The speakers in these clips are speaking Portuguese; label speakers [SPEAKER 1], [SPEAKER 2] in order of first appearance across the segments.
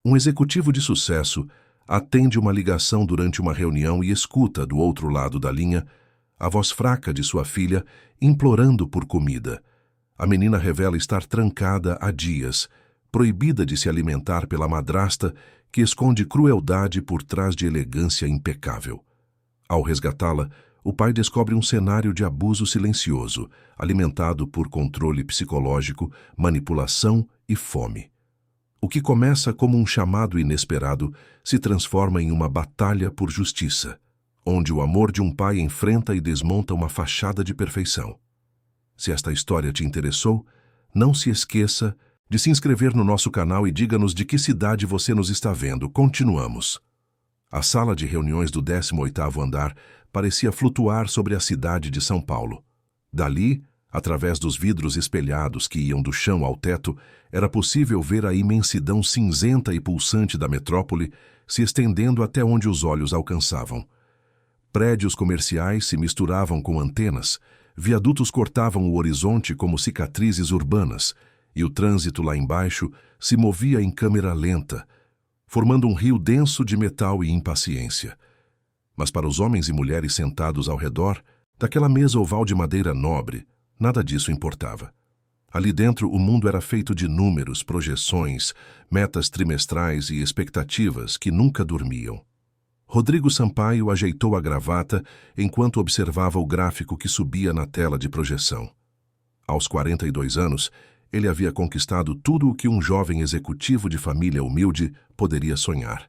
[SPEAKER 1] Um executivo de sucesso atende uma ligação durante uma reunião e escuta, do outro lado da linha, a voz fraca de sua filha implorando por comida. A menina revela estar trancada há dias, proibida de se alimentar pela madrasta que esconde crueldade por trás de elegância impecável. Ao resgatá-la, o pai descobre um cenário de abuso silencioso, alimentado por controle psicológico, manipulação e fome. O que começa como um chamado inesperado se transforma em uma batalha por justiça, onde o amor de um pai enfrenta e desmonta uma fachada de perfeição. Se esta história te interessou, não se esqueça de se inscrever no nosso canal e diga-nos de que cidade você nos está vendo. Continuamos. A sala de reuniões do 18º andar parecia flutuar sobre a cidade de São Paulo. Dali, através dos vidros espelhados que iam do chão ao teto, era possível ver a imensidão cinzenta e pulsante da metrópole se estendendo até onde os olhos alcançavam. Prédios comerciais se misturavam com antenas, viadutos cortavam o horizonte como cicatrizes urbanas, e o trânsito lá embaixo se movia em câmera lenta, formando um rio denso de metal e impaciência. Mas para os homens e mulheres sentados ao redor daquela mesa oval de madeira nobre, nada disso importava. Ali dentro o mundo era feito de números, projeções, metas trimestrais e expectativas que nunca dormiam. Rodrigo Sampaio ajeitou a gravata enquanto observava o gráfico que subia na tela de projeção. Aos 42 anos, ele havia conquistado tudo o que um jovem executivo de família humilde poderia sonhar.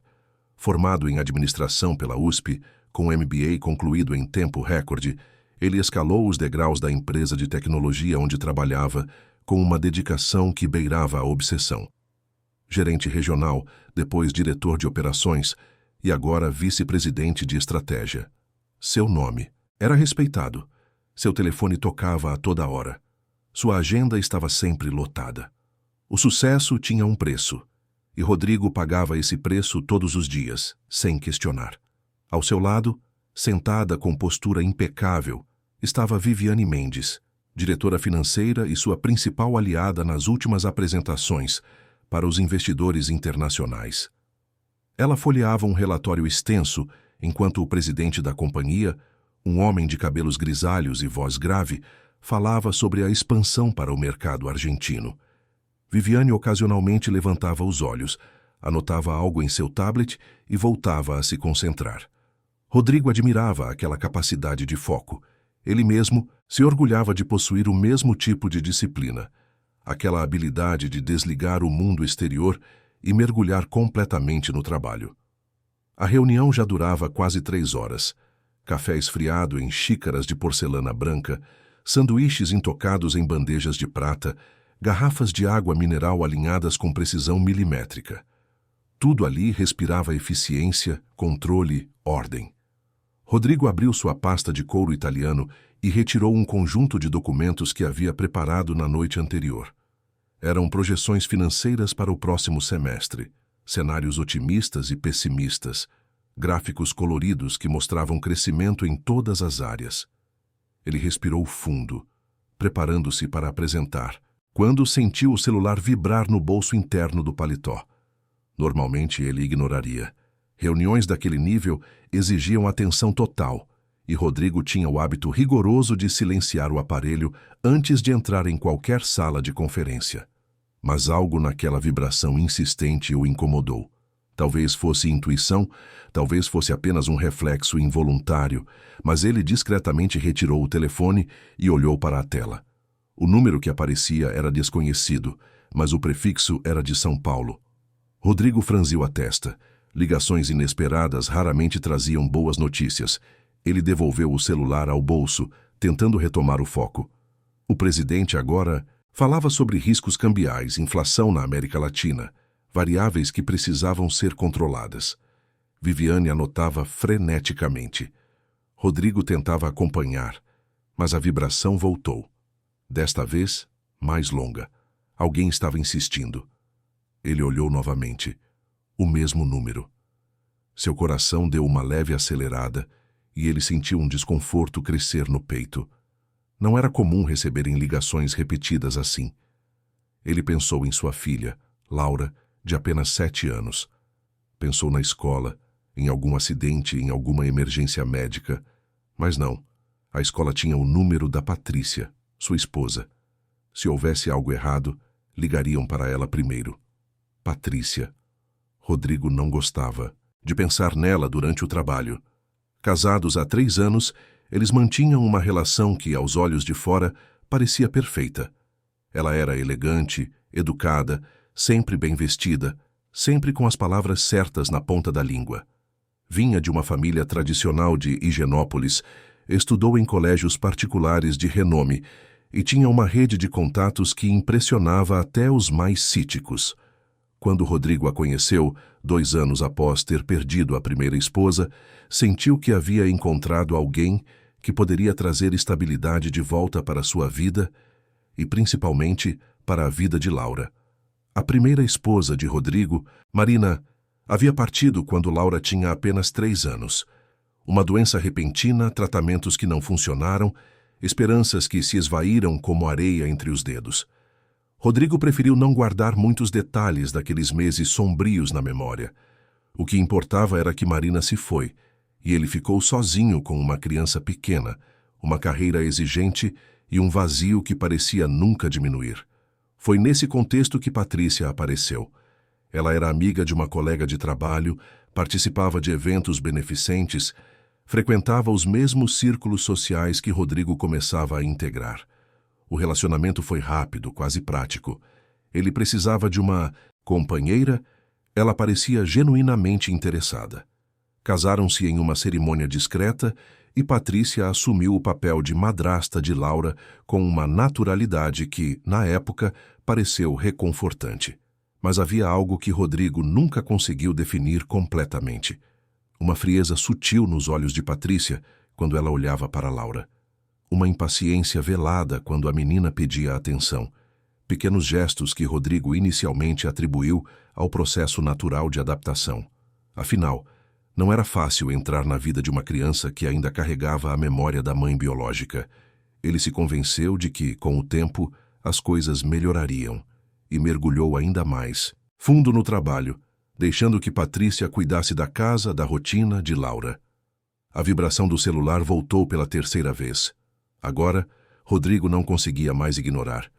[SPEAKER 1] Formado em administração pela USP, com um MBA concluído em tempo recorde, ele escalou os degraus da empresa de tecnologia onde trabalhava com uma dedicação que beirava a obsessão. Gerente regional, depois diretor de operações e agora vice-presidente de estratégia. Seu nome era respeitado. Seu telefone tocava a toda hora. Sua agenda estava sempre lotada. O sucesso tinha um preço, e Rodrigo pagava esse preço todos os dias, sem questionar. Ao seu lado, sentada com postura impecável, estava Viviane Mendes, diretora financeira e sua principal aliada nas últimas apresentações para os investidores internacionais. Ela folheava um relatório extenso, enquanto o presidente da companhia, um homem de cabelos grisalhos e voz grave, falava sobre a expansão para o mercado argentino. Viviane ocasionalmente levantava os olhos, anotava algo em seu tablet e voltava a se concentrar. Rodrigo admirava aquela capacidade de foco. Ele mesmo se orgulhava de possuir o mesmo tipo de disciplina, aquela habilidade de desligar o mundo exterior e mergulhar completamente no trabalho. A reunião já durava quase 3 horas. Café esfriado em xícaras de porcelana branca, sanduíches intocados em bandejas de prata, garrafas de água mineral alinhadas com precisão milimétrica. Tudo ali respirava eficiência, controle, ordem. Rodrigo abriu sua pasta de couro italiano e retirou um conjunto de documentos que havia preparado na noite anterior. Eram projeções financeiras para o próximo semestre, cenários otimistas e pessimistas, gráficos coloridos que mostravam crescimento em todas as áreas. Ele respirou fundo, preparando-se para apresentar, quando sentiu o celular vibrar no bolso interno do paletó. Normalmente ele ignoraria. Reuniões daquele nível exigiam atenção total, e Rodrigo tinha o hábito rigoroso de silenciar o aparelho antes de entrar em qualquer sala de conferência. Mas algo naquela vibração insistente o incomodou. Talvez fosse intuição, talvez fosse apenas um reflexo involuntário, mas ele discretamente retirou o telefone e olhou para a tela. O número que aparecia era desconhecido, mas o prefixo era de São Paulo. Rodrigo franziu a testa. Ligações inesperadas raramente traziam boas notícias. Ele devolveu o celular ao bolso, tentando retomar o foco. O presidente agora falava sobre riscos cambiais, inflação na América Latina, variáveis que precisavam ser controladas. Viviane anotava freneticamente. Rodrigo tentava acompanhar, mas a vibração voltou. Desta vez, mais longa. Alguém estava insistindo. Ele olhou novamente. O mesmo número. Seu coração deu uma leve acelerada e ele sentiu um desconforto crescer no peito. Não era comum receberem ligações repetidas assim. Ele pensou em sua filha, Laura, de apenas 7 anos. Pensou na escola, em algum acidente, em alguma emergência médica. Mas não. A escola tinha o número da Patrícia, sua esposa. Se houvesse algo errado, ligariam para ela primeiro. Patrícia. Rodrigo não gostava de pensar nela durante o trabalho. Casados há 3 anos, eles mantinham uma relação que, aos olhos de fora, parecia perfeita. Ela era elegante, educada, sempre bem vestida, sempre com as palavras certas na ponta da língua. Vinha de uma família tradicional de Higienópolis, estudou em colégios particulares de renome e tinha uma rede de contatos que impressionava até os mais cíticos. Quando Rodrigo a conheceu, 2 anos após ter perdido a primeira esposa, sentiu que havia encontrado alguém que poderia trazer estabilidade de volta para sua vida e, principalmente, para a vida de Laura. A primeira esposa de Rodrigo, Marina, havia partido quando Laura tinha apenas 3 anos. Uma doença repentina, tratamentos que não funcionaram, esperanças que se esvaíram como areia entre os dedos. Rodrigo preferiu não guardar muitos detalhes daqueles meses sombrios na memória. O que importava era que Marina se foi, e ele ficou sozinho com uma criança pequena, uma carreira exigente e um vazio que parecia nunca diminuir. Foi nesse contexto que Patrícia apareceu. Ela era amiga de uma colega de trabalho, participava de eventos beneficentes, frequentava os mesmos círculos sociais que Rodrigo começava a integrar. O relacionamento foi rápido, quase prático. Ele precisava de uma companheira, ela parecia genuinamente interessada. Casaram-se em uma cerimônia discreta e Patrícia assumiu o papel de madrasta de Laura com uma naturalidade que, na época, pareceu reconfortante. Mas havia algo que Rodrigo nunca conseguiu definir completamente. Uma frieza sutil nos olhos de Patrícia quando ela olhava para Laura. Uma impaciência velada quando a menina pedia atenção. Pequenos gestos que Rodrigo inicialmente atribuiu ao processo natural de adaptação. Afinal, não era fácil entrar na vida de uma criança que ainda carregava a memória da mãe biológica. Ele se convenceu de que, com o tempo, as coisas melhorariam e mergulhou ainda mais, fundo no trabalho, deixando que Patrícia cuidasse da casa, da rotina de Laura. A vibração do celular voltou pela 3ª vez. Agora, Rodrigo não conseguia mais ignorar.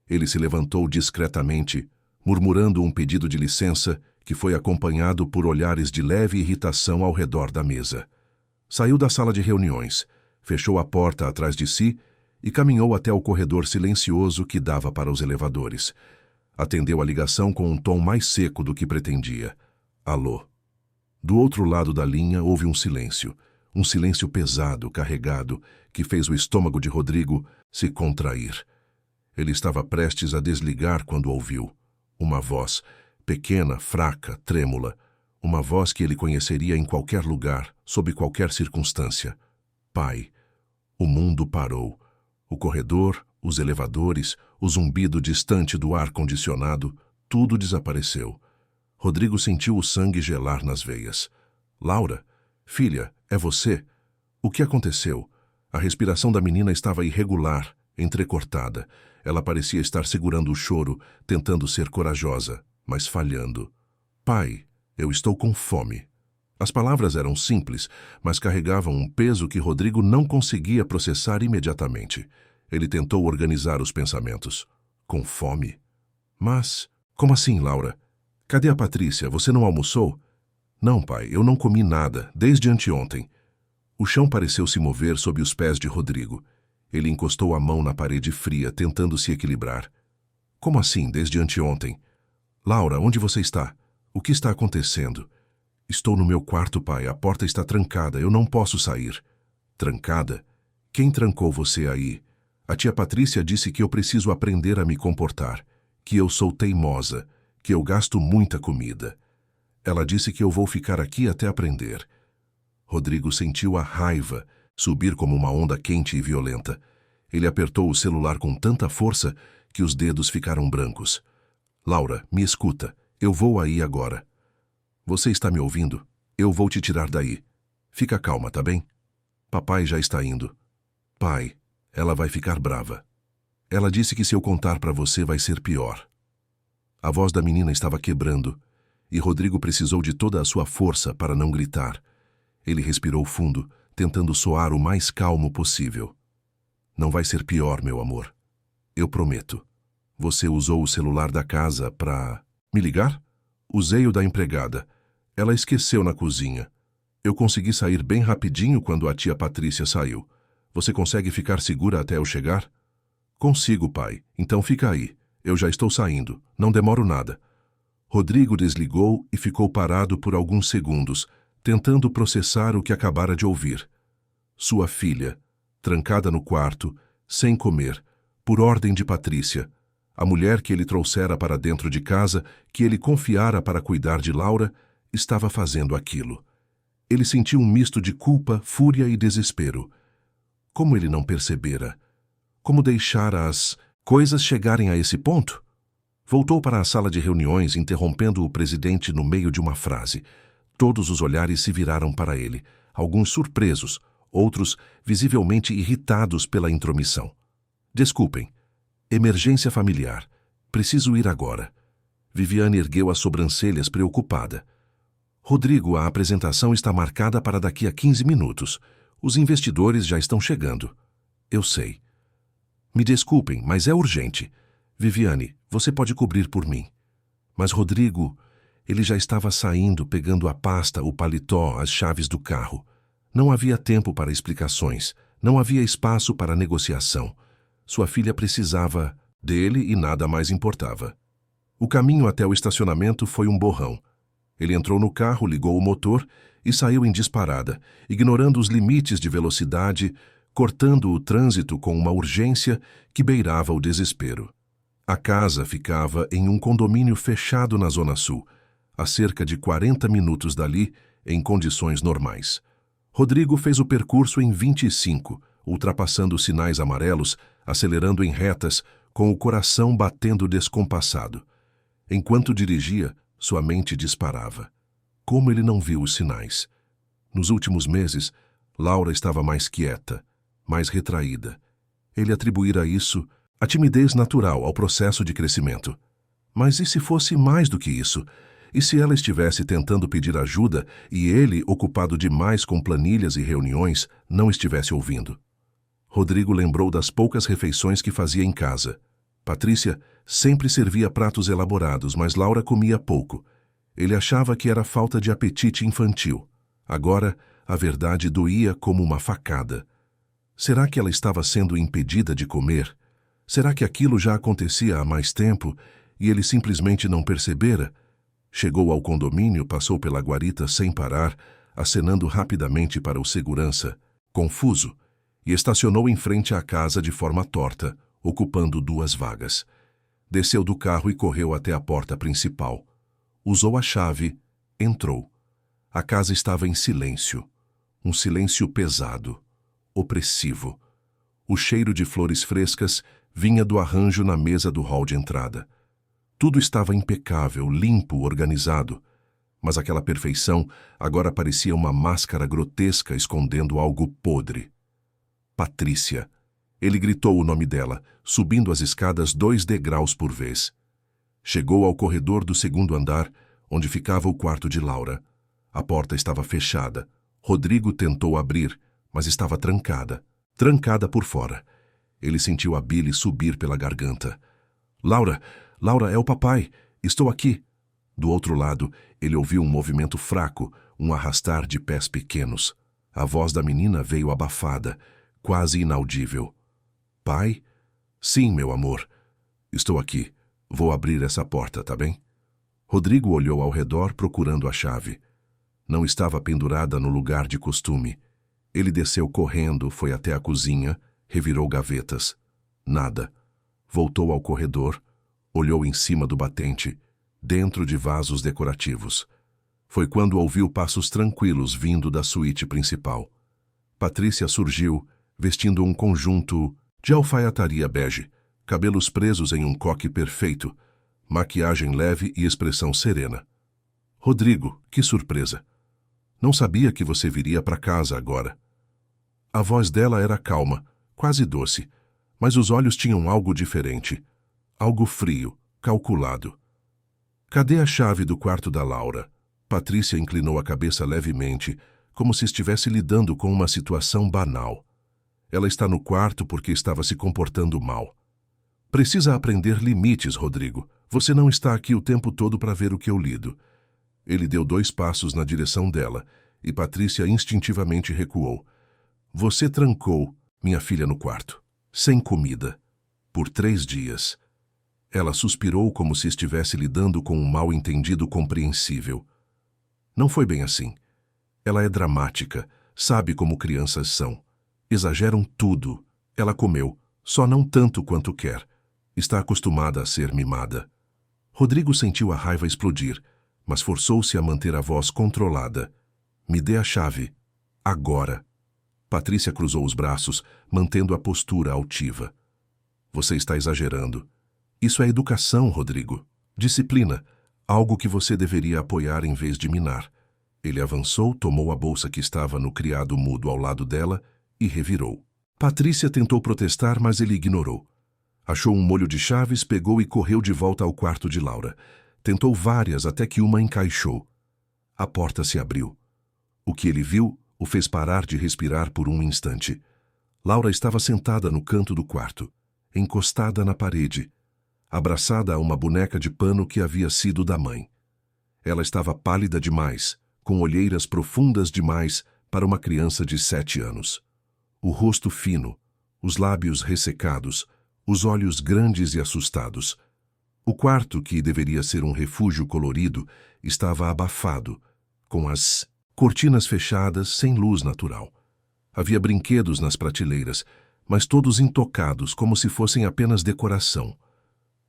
[SPEAKER 1] Ele se levantou discretamente, murmurando um pedido de licença que foi acompanhado por olhares de leve irritação ao redor da mesa. Saiu da sala de reuniões, fechou a porta atrás de si e caminhou até o corredor silencioso que dava para os elevadores. Atendeu a ligação com um tom mais seco do que pretendia. Alô. Do outro lado da linha houve um silêncio pesado, carregado, que fez o estômago de Rodrigo se contrair. Ele estava prestes a desligar quando ouviu. Uma voz, pequena, fraca, trêmula. Uma voz que ele conheceria em qualquer lugar, sob qualquer circunstância. Pai. O mundo parou. O corredor, os elevadores, o zumbido distante do ar-condicionado, tudo desapareceu. Rodrigo sentiu o sangue gelar nas veias. Laura, filha, é você? O que aconteceu? A respiração da menina estava irregular, entrecortada. Ela parecia estar segurando o choro, tentando ser corajosa, mas falhando. Pai, eu estou com fome. As palavras eram simples, mas carregavam um peso que Rodrigo não conseguia processar imediatamente. Ele tentou organizar os pensamentos. Com fome? Mas, como assim, Laura? Cadê a Patrícia? Você não almoçou? Não, pai, eu não comi nada, desde anteontem. O chão pareceu se mover sob os pés de Rodrigo. Ele encostou a mão na parede fria, tentando se equilibrar. Como assim, desde anteontem? Laura, onde você está? O que está acontecendo? Estou no meu quarto, pai. A porta está trancada. Eu não posso sair. Trancada? Quem trancou você aí? A tia Patrícia disse que eu preciso aprender a me comportar, que eu sou teimosa, que eu gasto muita comida. Ela disse que eu vou ficar aqui até aprender. Rodrigo sentiu a raiva subir como uma onda quente e violenta. Ele apertou o celular com tanta força que os dedos ficaram brancos. Laura, me escuta. Eu vou aí agora. Você está me ouvindo? Eu vou te tirar daí. Fica calma, tá bem? Papai já está indo. Pai, ela vai ficar brava. Ela disse que se eu contar para você vai ser pior. A voz da menina estava quebrando, e Rodrigo precisou de toda a sua força para não gritar. Ele respirou fundo, tentando soar o mais calmo possível. Não vai ser pior, meu amor. Eu prometo. Você usou o celular da casa para me ligar? Usei o da empregada. Ela esqueceu na cozinha. Eu consegui sair bem rapidinho quando a tia Patrícia saiu. Você consegue ficar segura até eu chegar? Consigo, pai. Então fica aí. Eu já estou saindo. Não demoro nada. Rodrigo desligou e ficou parado por alguns segundos, tentando processar o que acabara de ouvir. Sua filha, trancada no quarto, sem comer, por ordem de Patrícia, a mulher que ele trouxera para dentro de casa, que ele confiara para cuidar de Laura, estava fazendo aquilo. Ele sentiu um misto de culpa, fúria e desespero. Como ele não percebera? Como deixara as coisas chegarem a esse ponto? Voltou para a sala de reuniões, interrompendo o presidente no meio de uma frase. Todos os olhares se viraram para ele, alguns surpresos, outros visivelmente irritados pela intromissão. Desculpem. Emergência familiar. Preciso ir agora. Viviane ergueu as sobrancelhas preocupada. Rodrigo, a apresentação está marcada para daqui a 15 minutos. Os investidores já estão chegando. Eu sei. Me desculpem, mas é urgente. Viviane, você pode cobrir por mim. Mas Rodrigo, ele já estava saindo, pegando a pasta, o paletó, as chaves do carro. Não havia tempo para explicações. Não havia espaço para negociação. Sua filha precisava dele e nada mais importava. O caminho até o estacionamento foi um borrão. Ele entrou no carro, ligou o motor e saiu em disparada, ignorando os limites de velocidade, cortando o trânsito com uma urgência que beirava o desespero. A casa ficava em um condomínio fechado na Zona Sul, a cerca de 40 minutos dali, em condições normais. Rodrigo fez o percurso em 25, ultrapassando os sinais amarelos, acelerando em retas, com o coração batendo descompassado. Enquanto dirigia, sua mente disparava. Como ele não viu os sinais? Nos últimos meses, Laura estava mais quieta, mais retraída. Ele atribuíra isso à timidez natural ao processo de crescimento. Mas e se fosse mais do que isso? E se ela estivesse tentando pedir ajuda e ele, ocupado demais com planilhas e reuniões, não estivesse ouvindo? Rodrigo lembrou das poucas refeições que fazia em casa. Patrícia sempre servia pratos elaborados, mas Laura comia pouco. Ele achava que era falta de apetite infantil. Agora, a verdade doía como uma facada. Será que ela estava sendo impedida de comer? Será que aquilo já acontecia há mais tempo e ele simplesmente não percebera? Chegou ao condomínio, passou pela guarita sem parar, acenando rapidamente para o segurança, confuso, e estacionou em frente à casa de forma torta, ocupando 2 vagas. Desceu do carro e correu até a porta principal. Usou a chave, entrou. A casa estava em silêncio. Um silêncio pesado, opressivo. O cheiro de flores frescas vinha do arranjo na mesa do hall de entrada. Tudo estava impecável, limpo, organizado. Mas aquela perfeição agora parecia uma máscara grotesca escondendo algo podre. Patrícia. Ele gritou o nome dela, subindo as escadas 2 degraus por vez. Chegou ao corredor do 2º andar, onde ficava o quarto de Laura. A porta estava fechada. Rodrigo tentou abrir, mas estava trancada. Trancada por fora. Ele sentiu a bile subir pela garganta. Laura, é o papai. Estou aqui. Do outro lado, ele ouviu um movimento fraco, um arrastar de pés pequenos. A voz da menina veio abafada, quase inaudível. Pai? Sim, meu amor. Estou aqui. Vou abrir essa porta, tá bem? Rodrigo olhou ao redor procurando a chave. Não estava pendurada no lugar de costume. Ele desceu correndo, foi até a cozinha, revirou gavetas. Nada. Voltou ao corredor, olhou em cima do batente, dentro de vasos decorativos. Foi quando ouviu passos tranquilos vindo da suíte principal. Patrícia surgiu, vestindo um conjunto de alfaiataria bege, cabelos presos em um coque perfeito, maquiagem leve e expressão serena. Rodrigo, que surpresa! Não sabia que você viria para casa agora. A voz dela era calma, quase doce, mas os olhos tinham algo diferente. Algo frio, calculado. Cadê a chave do quarto da Laura? Patrícia inclinou a cabeça levemente, como se estivesse lidando com uma situação banal. Ela está no quarto porque estava se comportando mal. Precisa aprender limites, Rodrigo. Você não está aqui o tempo todo para ver o que eu lido. Ele deu 2 passos na direção dela, e Patrícia instintivamente recuou. Você trancou minha filha no quarto, sem comida, por 3 dias. Ela suspirou como se estivesse lidando com um mal-entendido compreensível. Não foi bem assim. Ela é dramática, sabe como crianças são. Exageram tudo. Ela comeu, só não tanto quanto quer. Está acostumada a ser mimada. Rodrigo sentiu a raiva explodir, mas forçou-se a manter a voz controlada. Me dê a chave. Agora. Patrícia cruzou os braços, mantendo a postura altiva. Você está exagerando. Isso é educação, Rodrigo. Disciplina. Algo que você deveria apoiar em vez de minar. Ele avançou, tomou a bolsa que estava no criado mudo ao lado dela e revirou. Patrícia tentou protestar, mas ele ignorou. Achou um molho de chaves, pegou e correu de volta ao quarto de Laura. Tentou várias até que uma encaixou. A porta se abriu. O que ele viu o fez parar de respirar por um instante. Laura estava sentada no canto do quarto, encostada na parede, abraçada a uma boneca de pano que havia sido da mãe. Ela estava pálida demais, com olheiras profundas demais para uma criança de 7 anos. O rosto fino, os lábios ressecados, os olhos grandes e assustados. O quarto, que deveria ser um refúgio colorido, estava abafado, com as cortinas fechadas, sem luz natural. Havia brinquedos nas prateleiras, mas todos intocados, como se fossem apenas decoração.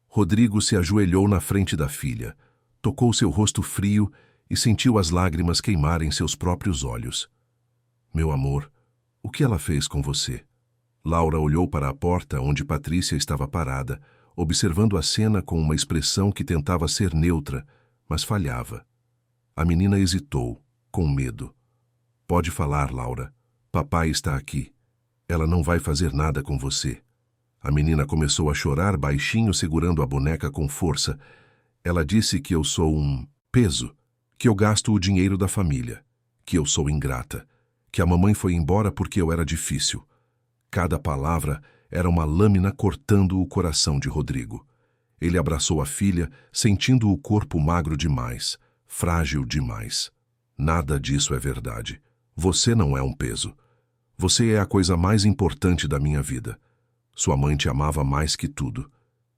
[SPEAKER 1] Rodrigo se ajoelhou na frente da filha, tocou seu rosto frio e sentiu as lágrimas queimarem seus próprios olhos. Meu amor, o que ela fez com você? Laura olhou para a porta onde Patrícia estava parada, observando a cena com uma expressão que tentava ser neutra, mas falhava. A menina hesitou, com medo. Pode falar, Laura. Papai está aqui. Ela não vai fazer nada com você. A menina começou a chorar baixinho, segurando a boneca com força. Ela disse que eu sou um peso, que eu gasto o dinheiro da família, que eu sou ingrata, que a mamãe foi embora porque eu era difícil. Cada palavra era uma lâmina cortando o coração de Rodrigo. Ele abraçou a filha, sentindo o corpo magro demais, frágil demais. Nada disso é verdade. Você não é um peso. Você é a coisa mais importante da minha vida. Sua mãe te amava mais que tudo.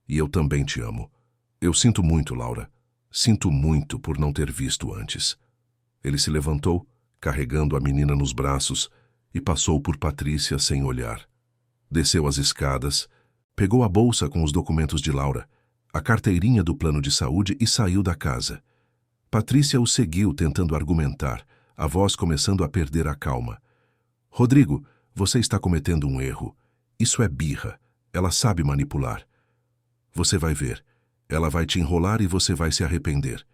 [SPEAKER 1] E eu também te amo. Eu sinto muito, Laura. Sinto muito por não ter visto antes. Ele se levantou, carregando a menina nos braços, e passou por Patrícia sem olhar. Desceu as escadas, pegou a bolsa com os documentos de Laura, a carteirinha do plano de saúde e saiu da casa. Patrícia o seguiu tentando argumentar, a voz começando a perder a calma. Rodrigo, você está cometendo um erro. Isso é birra. Ela sabe manipular. Você vai ver. Ela vai te enrolar e você vai se arrepender.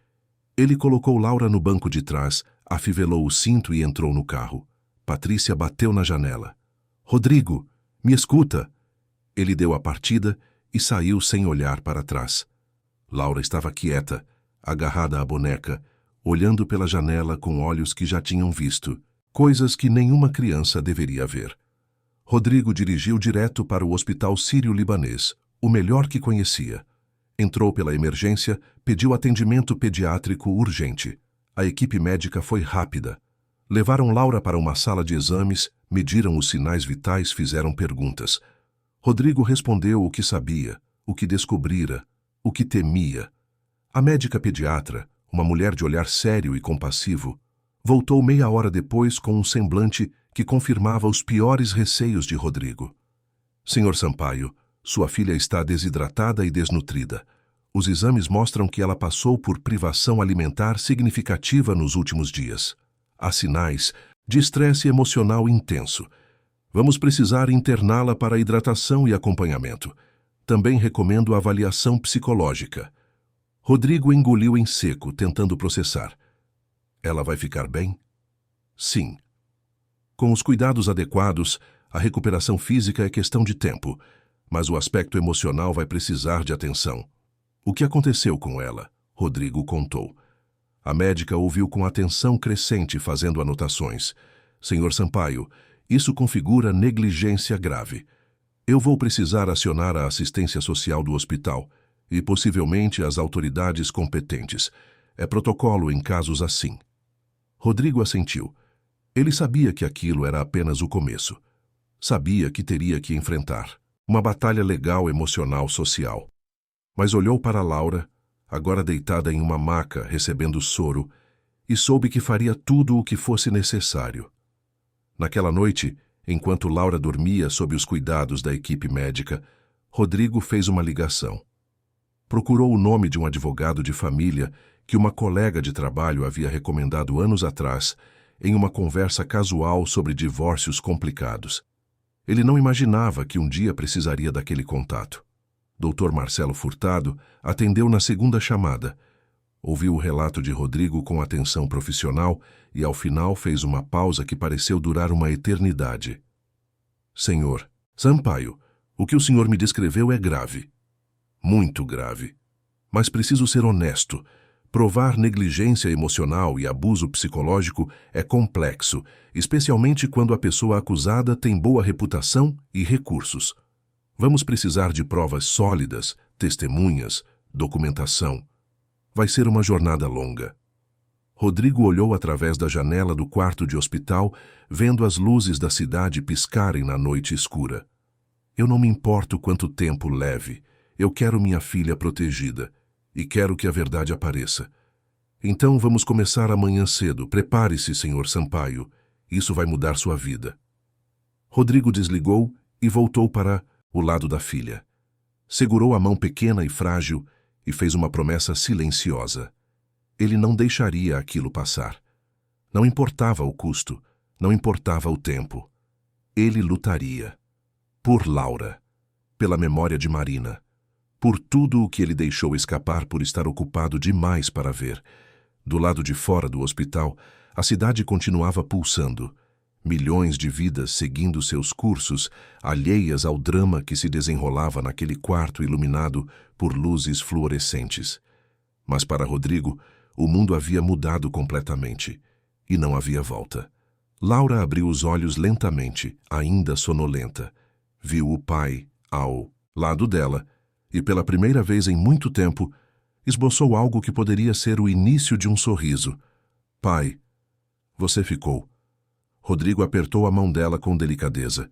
[SPEAKER 1] Ele colocou Laura no banco de trás, afivelou o cinto e entrou no carro. Patrícia bateu na janela. Rodrigo, me escuta! Ele deu a partida e saiu sem olhar para trás. Laura estava quieta, agarrada à boneca, olhando pela janela com olhos que já tinham visto, coisas que nenhuma criança deveria ver. Rodrigo dirigiu direto para o Hospital Sírio-Libanês, o melhor que conhecia. Entrou pela emergência, pediu atendimento pediátrico urgente. A equipe médica foi rápida. Levaram Laura para uma sala de exames, mediram os sinais vitais, fizeram perguntas. Rodrigo respondeu o que sabia, o que descobrira, o que temia. A médica pediatra, uma mulher de olhar sério e compassivo, voltou meia hora depois com um semblante que confirmava os piores receios de Rodrigo. Senhor Sampaio, sua filha está desidratada e desnutrida. Os exames mostram que ela passou por privação alimentar significativa nos últimos dias. Há sinais de estresse emocional intenso. Vamos precisar interná-la para hidratação e acompanhamento. Também recomendo avaliação psicológica. Rodrigo engoliu em seco, tentando processar. Ela vai ficar bem? Sim. Com os cuidados adequados, a recuperação física é questão de tempo, mas o aspecto emocional vai precisar de atenção. O que aconteceu com ela? Rodrigo contou. A médica ouviu com atenção crescente, fazendo anotações. Senhor Sampaio, isso configura negligência grave. Eu vou precisar acionar a assistência social do hospital e possivelmente as autoridades competentes. É protocolo em casos assim. Rodrigo assentiu. Ele sabia que aquilo era apenas o começo. Sabia que teria que enfrentar uma batalha legal, emocional, social. Mas olhou para Laura, agora deitada em uma maca, recebendo soro, e soube que faria tudo o que fosse necessário. Naquela noite, enquanto Laura dormia sob os cuidados da equipe médica, Rodrigo fez uma ligação. Procurou o nome de um advogado de família que uma colega de trabalho havia recomendado anos atrás, em uma conversa casual sobre divórcios complicados. Ele não imaginava que um dia precisaria daquele contato. Dr. Marcelo Furtado atendeu na segunda chamada. Ouviu o relato de Rodrigo com atenção profissional e, ao final, fez uma pausa que pareceu durar uma eternidade. Senhor Sampaio, o que o senhor me descreveu é grave. Muito grave. Mas preciso ser honesto. Provar negligência emocional e abuso psicológico é complexo, especialmente quando a pessoa acusada tem boa reputação e recursos. Vamos precisar de provas sólidas, testemunhas, documentação. Vai ser uma jornada longa. Rodrigo olhou através da janela do quarto de hospital, vendo as luzes da cidade piscarem na noite escura. Eu não me importo quanto tempo leve. Eu quero minha filha protegida. E quero que a verdade apareça. Então vamos começar amanhã cedo. Prepare-se, senhor Sampaio. Isso vai mudar sua vida. Rodrigo desligou e voltou para o lado da filha. Segurou a mão pequena e frágil e fez uma promessa silenciosa. Ele não deixaria aquilo passar. Não importava o custo, não importava o tempo. Ele lutaria. Por Laura. Pela memória de Marina. Por tudo o que ele deixou escapar por estar ocupado demais para ver. Do lado de fora do hospital, a cidade continuava pulsando. Milhões de vidas seguindo seus cursos, alheias ao drama que se desenrolava naquele quarto iluminado por luzes fluorescentes. Mas para Rodrigo, o mundo havia mudado completamente. E não havia volta. Laura abriu os olhos lentamente, ainda sonolenta. Viu o pai ao lado dela e, pela primeira vez em muito tempo, esboçou algo que poderia ser o início de um sorriso. Pai, você ficou. Rodrigo apertou a mão dela com delicadeza.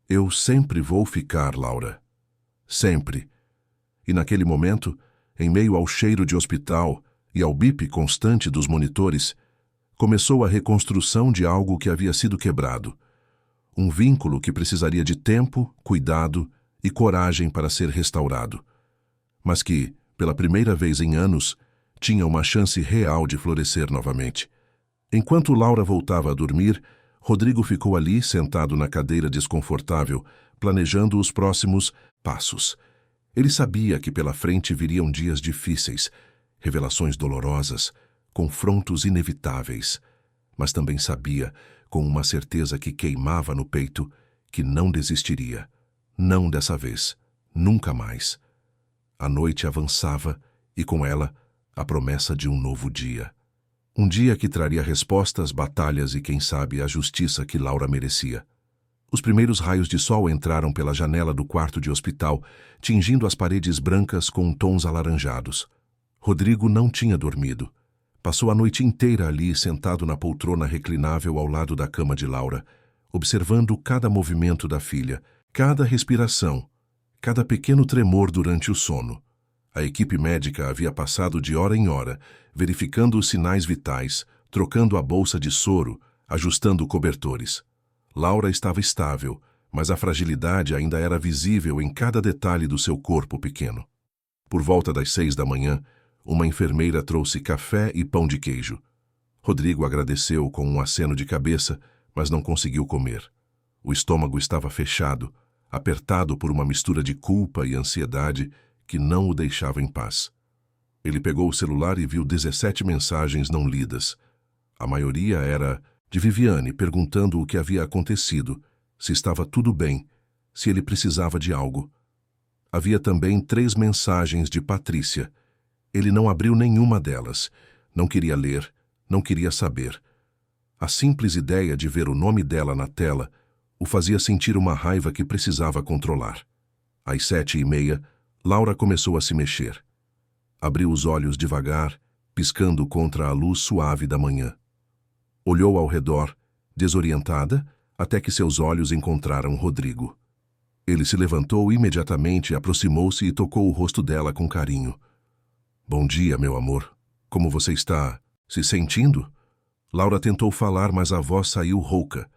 [SPEAKER 1] Eu sempre vou ficar, Laura. Sempre. E naquele momento, em meio ao cheiro de hospital e ao bip constante dos monitores, começou a reconstrução de algo que havia sido quebrado. Um vínculo que precisaria de tempo, cuidado e coragem para ser restaurado. Mas que, pela primeira vez em anos, tinha uma chance real de florescer novamente. Enquanto Laura voltava a dormir, Rodrigo ficou ali, sentado na cadeira desconfortável, planejando os próximos passos. Ele sabia que pela frente viriam dias difíceis, revelações dolorosas, confrontos inevitáveis. Mas também sabia, com uma certeza que queimava no peito, que não desistiria. Não dessa vez. Nunca mais. A noite avançava e, com ela, a promessa de um novo dia. Um dia que traria respostas, batalhas e, quem sabe, a justiça que Laura merecia. Os primeiros raios de sol entraram pela janela do quarto de hospital, tingindo as paredes brancas com tons alaranjados. Rodrigo não tinha dormido. Passou a noite inteira ali, sentado na poltrona reclinável ao lado da cama de Laura, observando cada movimento da filha, cada respiração, cada pequeno tremor durante o sono. A equipe médica havia passado de hora em hora, verificando os sinais vitais, trocando a bolsa de soro, ajustando cobertores. Laura estava estável, mas a fragilidade ainda era visível em cada detalhe do seu corpo pequeno. Por volta das 6 da manhã, uma enfermeira trouxe café e pão de queijo. Rodrigo agradeceu com um aceno de cabeça, mas não conseguiu comer. O estômago estava fechado, apertado por uma mistura de culpa e ansiedade que não o deixava em paz. Ele pegou o celular e viu 17 mensagens não lidas. A maioria era de Viviane perguntando o que havia acontecido, se estava tudo bem, se ele precisava de algo. Havia também 3 mensagens de Patrícia, Ele não abriu nenhuma delas. Não queria ler, não queria saber. A simples ideia de ver o nome dela na tela o fazia sentir uma raiva que precisava controlar. Às 7h30, Laura começou a se mexer. Abriu os olhos devagar, piscando contra a luz suave da manhã. Olhou ao redor, desorientada, até que seus olhos encontraram Rodrigo. Ele se levantou imediatamente, aproximou-se e tocou o rosto dela com carinho. Bom dia, meu amor. Como você está se sentindo? Laura tentou falar, mas a voz saiu rouca.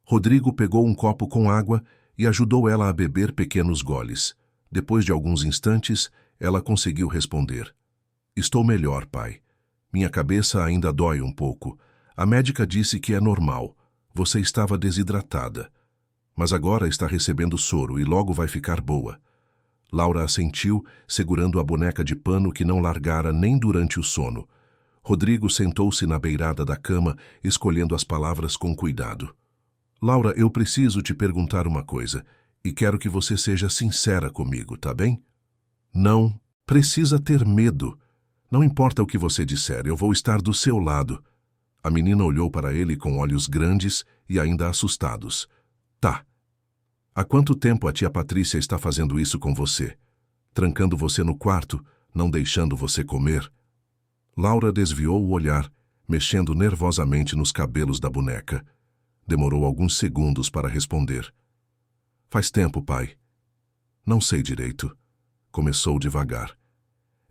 [SPEAKER 1] Rodrigo pegou um copo com água e ajudou ela a beber pequenos goles. Depois de alguns instantes, ela conseguiu responder. Estou melhor, pai. Minha cabeça ainda dói um pouco. A médica disse que é normal. Você estava desidratada. Mas agora está recebendo soro e logo vai ficar boa. Laura assentiu, segurando a boneca de pano que não largara nem durante o sono. Rodrigo sentou-se na beirada da cama, escolhendo as palavras com cuidado. Laura, eu preciso te perguntar uma coisa, e quero que você seja sincera comigo, tá bem? Não precisa ter medo. Não importa o que você disser, eu vou estar do seu lado. A menina olhou para ele com olhos grandes e ainda assustados. Tá. Há quanto tempo a tia Patrícia está fazendo isso com você? Trancando você no quarto, não deixando você comer? Laura desviou o olhar, mexendo nervosamente nos cabelos da boneca. Demorou alguns segundos para responder. Faz tempo, pai. Não sei direito. Começou devagar.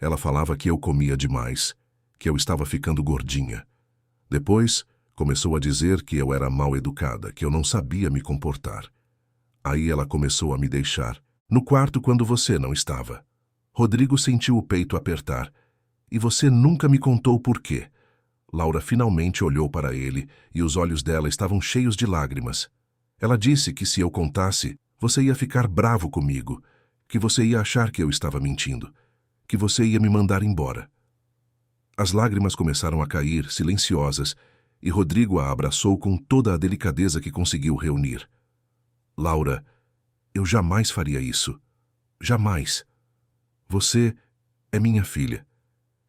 [SPEAKER 1] Ela falava que eu comia demais, que eu estava ficando gordinha. Depois, começou a dizer que eu era mal educada, que eu não sabia me comportar. Aí ela começou a me deixar, no quarto quando você não estava. Rodrigo sentiu o peito apertar. E você nunca me contou por quê. Laura finalmente olhou para ele e os olhos dela estavam cheios de lágrimas. Ela disse que se eu contasse, você ia ficar bravo comigo, que você ia achar que eu estava mentindo, que você ia me mandar embora. As lágrimas começaram a cair, silenciosas, e Rodrigo a abraçou com toda a delicadeza que conseguiu reunir. Laura, eu jamais faria isso. Jamais. Você é minha filha.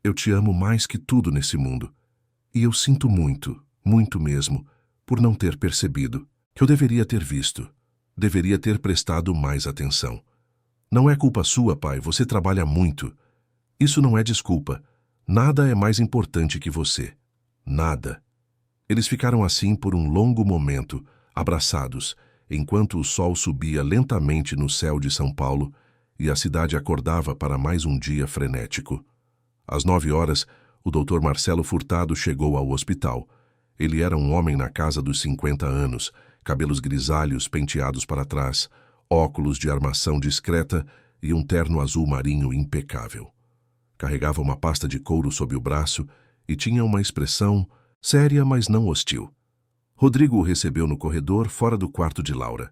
[SPEAKER 1] Eu te amo mais que tudo nesse mundo. E eu sinto muito, muito mesmo, por não ter percebido, que eu deveria ter visto. Deveria ter prestado mais atenção. Não é culpa sua, pai, você trabalha muito. Isso não é desculpa. Nada é mais importante que você. Nada. Eles ficaram assim por um longo momento, abraçados, enquanto o sol subia lentamente no céu de São Paulo e a cidade acordava para mais um dia frenético. Às 9h, o Dr. Marcelo Furtado chegou ao hospital. Ele era um homem na casa dos 50 anos, cabelos grisalhos penteados para trás, óculos de armação discreta e um terno azul marinho impecável. Carregava uma pasta de couro sob o braço e tinha uma expressão séria, mas não hostil. Rodrigo o recebeu no corredor, fora do quarto de Laura.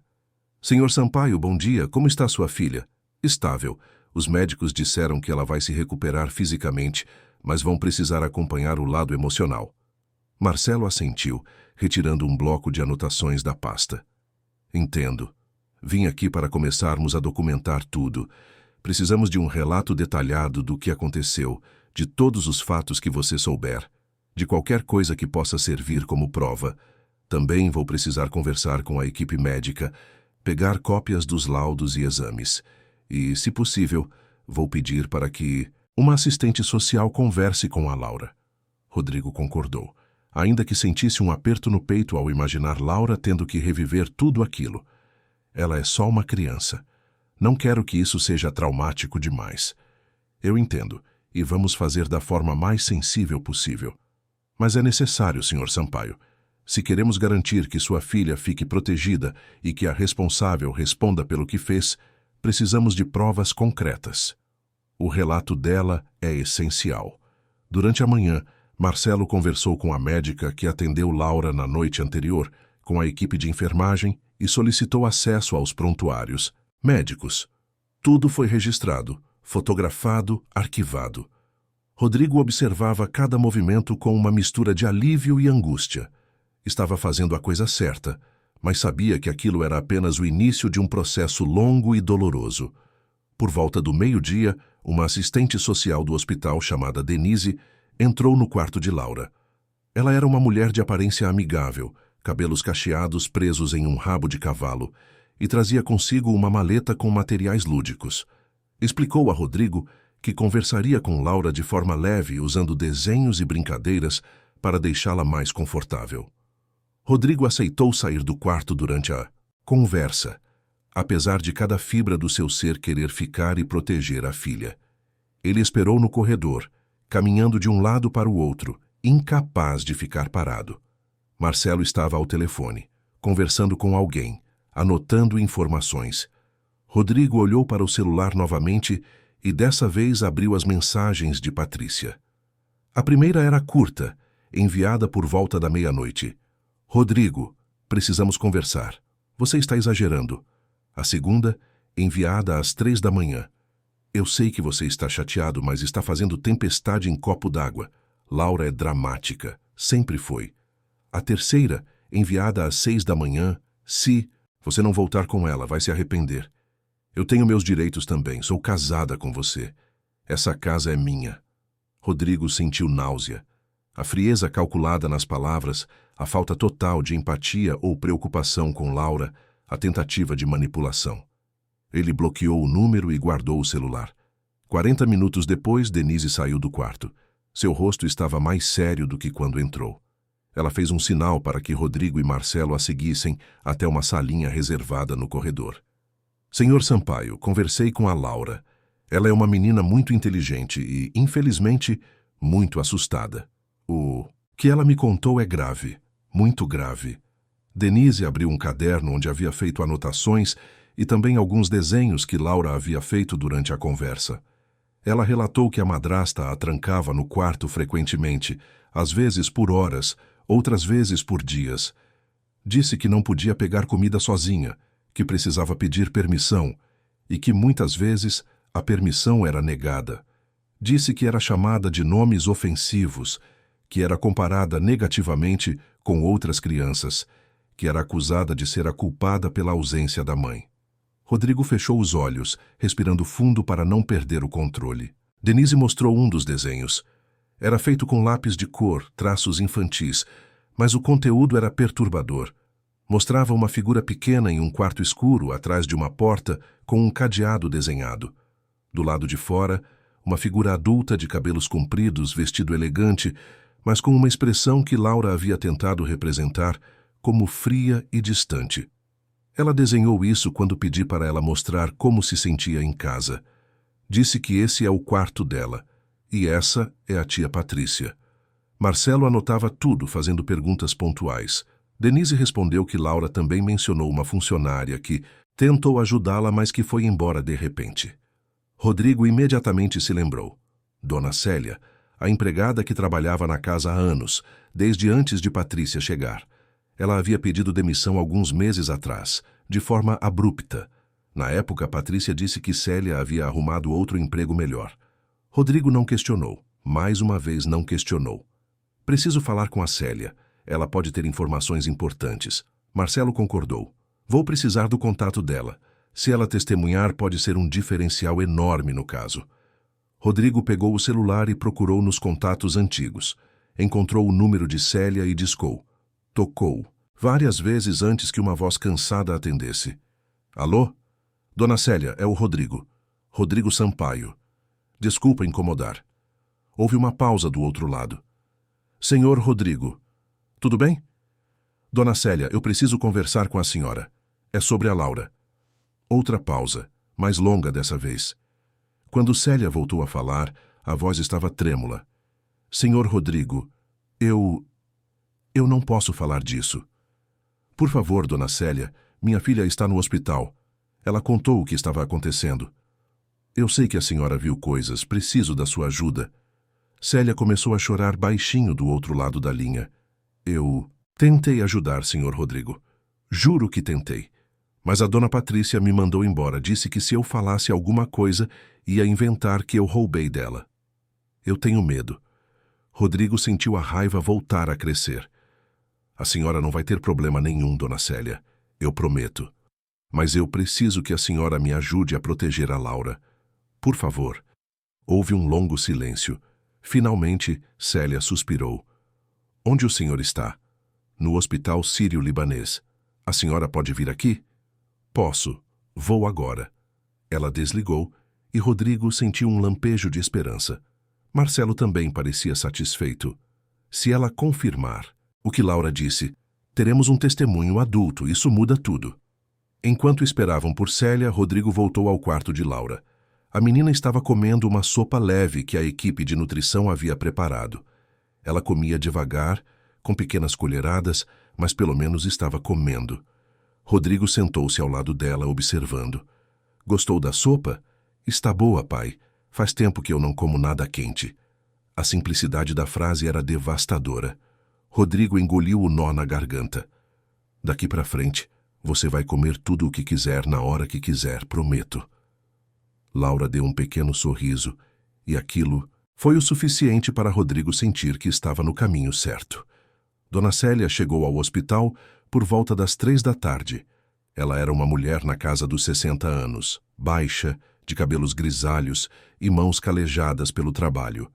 [SPEAKER 1] Senhor Sampaio, bom dia, como está sua filha? Estável. Os médicos disseram que ela vai se recuperar fisicamente, mas vão precisar acompanhar o lado emocional. Marcelo assentiu, retirando um bloco de anotações da pasta. Entendo. Vim aqui para começarmos a documentar tudo. Precisamos de um relato detalhado do que aconteceu, de todos os fatos que você souber, de qualquer coisa que possa servir como prova. Também vou precisar conversar com a equipe médica, pegar cópias dos laudos e exames. E, se possível, vou pedir para que uma assistente social converse com a Laura. Rodrigo concordou, ainda que sentisse um aperto no peito ao imaginar Laura tendo que reviver tudo aquilo. Ela é só uma criança. Não quero que isso seja traumático demais. Eu entendo, e vamos fazer da forma mais sensível possível. Mas é necessário, Sr. Sampaio. Se queremos garantir que sua filha fique protegida e que a responsável responda pelo que fez, precisamos de provas concretas. O relato dela é essencial. Durante a manhã, Marcelo conversou com a médica que atendeu Laura na noite anterior, com a equipe de enfermagem e solicitou acesso aos prontuários médicos. Tudo foi registrado, fotografado, arquivado. Rodrigo observava cada movimento com uma mistura de alívio e angústia. Estava fazendo a coisa certa, mas sabia que aquilo era apenas o início de um processo longo e doloroso. Por volta do meio-dia, uma assistente social do hospital chamada Denise entrou no quarto de Laura. Ela era uma mulher de aparência amigável, cabelos cacheados presos em um rabo de cavalo, e trazia consigo uma maleta com materiais lúdicos. Explicou a Rodrigo que conversaria com Laura de forma leve, usando desenhos e brincadeiras para deixá-la mais confortável. Rodrigo aceitou sair do quarto durante a conversa, apesar de cada fibra do seu ser querer ficar e proteger a filha. Ele esperou no corredor, caminhando de um lado para o outro, incapaz de ficar parado. Marcelo estava ao telefone, conversando com alguém, anotando informações. Rodrigo olhou para o celular novamente e dessa vez abriu as mensagens de Patrícia. A primeira era curta, enviada por volta da meia-noite. Rodrigo, precisamos conversar. Você está exagerando. A segunda, enviada às 3 da manhã. Eu sei que você está chateado, mas está fazendo tempestade em copo d'água. Laura é dramática. Sempre foi. A terceira, enviada às 6 da manhã. Se você não voltar com ela, vai se arrepender. Eu tenho meus direitos também. Sou casada com você. Essa casa é minha. Rodrigo sentiu náusea. A frieza calculada nas palavras, a falta total de empatia ou preocupação com Laura, a tentativa de manipulação. Ele bloqueou o número e guardou o celular. 40 minutos depois, Denise saiu do quarto. Seu rosto estava mais sério do que quando entrou. Ela fez um sinal para que Rodrigo e Marcelo a seguissem até uma salinha reservada no corredor. Senhor Sampaio, conversei com a Laura. Ela é uma menina muito inteligente e, infelizmente, muito assustada. O que ela me contou é grave, muito grave. Denise abriu um caderno onde havia feito anotações e também alguns desenhos que Laura havia feito durante a conversa. Ela relatou que a madrasta a trancava no quarto frequentemente, às vezes por horas, outras vezes por dias. Disse que não podia pegar comida sozinha, que precisava pedir permissão e que muitas vezes a permissão era negada. Disse que era chamada de nomes ofensivos, que era comparada negativamente com outras crianças, que era acusada de ser a culpada pela ausência da mãe. Rodrigo fechou os olhos, respirando fundo para não perder o controle. Denise mostrou um dos desenhos. Era feito com lápis de cor, traços infantis, mas o conteúdo era perturbador. Mostrava uma figura pequena em um quarto escuro, atrás de uma porta, com um cadeado desenhado. Do lado de fora, uma figura adulta de cabelos compridos, vestido elegante, mas com uma expressão que Laura havia tentado representar como fria e distante. Ela desenhou isso quando pedi para ela mostrar como se sentia em casa. Disse que esse é o quarto dela, e essa é a tia Patrícia. Marcelo anotava tudo, fazendo perguntas pontuais. Denise respondeu que Laura também mencionou uma funcionária que tentou ajudá-la, mas que foi embora de repente. Rodrigo imediatamente se lembrou. Dona Célia, a empregada que trabalhava na casa há anos, desde antes de Patrícia chegar. Ela havia pedido demissão alguns meses atrás, de forma abrupta. Na época, Patrícia disse que Célia havia arrumado outro emprego melhor. Rodrigo não questionou. Mais uma vez não questionou. Preciso falar com a Célia. Ela pode ter informações importantes. Marcelo concordou. Vou precisar do contato dela. Se ela testemunhar, pode ser um diferencial enorme no caso. Rodrigo pegou o celular e procurou nos contatos antigos. Encontrou o número de Célia e discou. Tocou, várias vezes antes que uma voz cansada atendesse. Alô? Dona Célia, é o Rodrigo. Rodrigo Sampaio. Desculpa incomodar. Houve uma pausa do outro lado. Senhor Rodrigo. Tudo bem? Dona Célia, eu preciso conversar com a senhora. É sobre a Laura. Outra pausa, mais longa dessa vez. Quando Célia voltou a falar, a voz estava trêmula. Senhor Rodrigo, eu não posso falar disso. Por favor, Dona Célia, minha filha está no hospital. Ela contou o que estava acontecendo. Eu sei que a senhora viu coisas, preciso da sua ajuda. Célia começou a chorar baixinho do outro lado da linha. Eu tentei ajudar, senhor Rodrigo. Juro que tentei. Mas a dona Patrícia me mandou embora, disse que se eu falasse alguma coisa, ia inventar que eu roubei dela. Eu tenho medo. Rodrigo sentiu a raiva voltar a crescer. A senhora não vai ter problema nenhum, Dona Célia. Eu prometo. Mas eu preciso que a senhora me ajude a proteger a Laura. Por favor. Houve um longo silêncio. Finalmente, Célia suspirou. Onde o senhor está? No Hospital Sírio-Libanês. A senhora pode vir aqui? Posso. Vou agora. Ela desligou e Rodrigo sentiu um lampejo de esperança. Marcelo também parecia satisfeito. Se ela confirmar o que Laura disse, teremos um testemunho adulto, isso muda tudo. Enquanto esperavam por Célia, Rodrigo voltou ao quarto de Laura. A menina estava comendo uma sopa leve que a equipe de nutrição havia preparado. Ela comia devagar, com pequenas colheradas, mas pelo menos estava comendo. Rodrigo sentou-se ao lado dela, observando. Gostou da sopa? Está boa, pai. Faz tempo que eu não como nada quente. A simplicidade da frase era devastadora. Rodrigo engoliu o nó na garganta. Daqui para frente, você vai comer tudo o que quiser na hora que quiser, prometo. Laura deu um pequeno sorriso, e aquilo foi o suficiente para Rodrigo sentir que estava no caminho certo. Dona Célia chegou ao hospital por volta das 3 da tarde. Ela era uma mulher na casa dos 60 anos, baixa, de cabelos grisalhos e mãos calejadas pelo trabalho.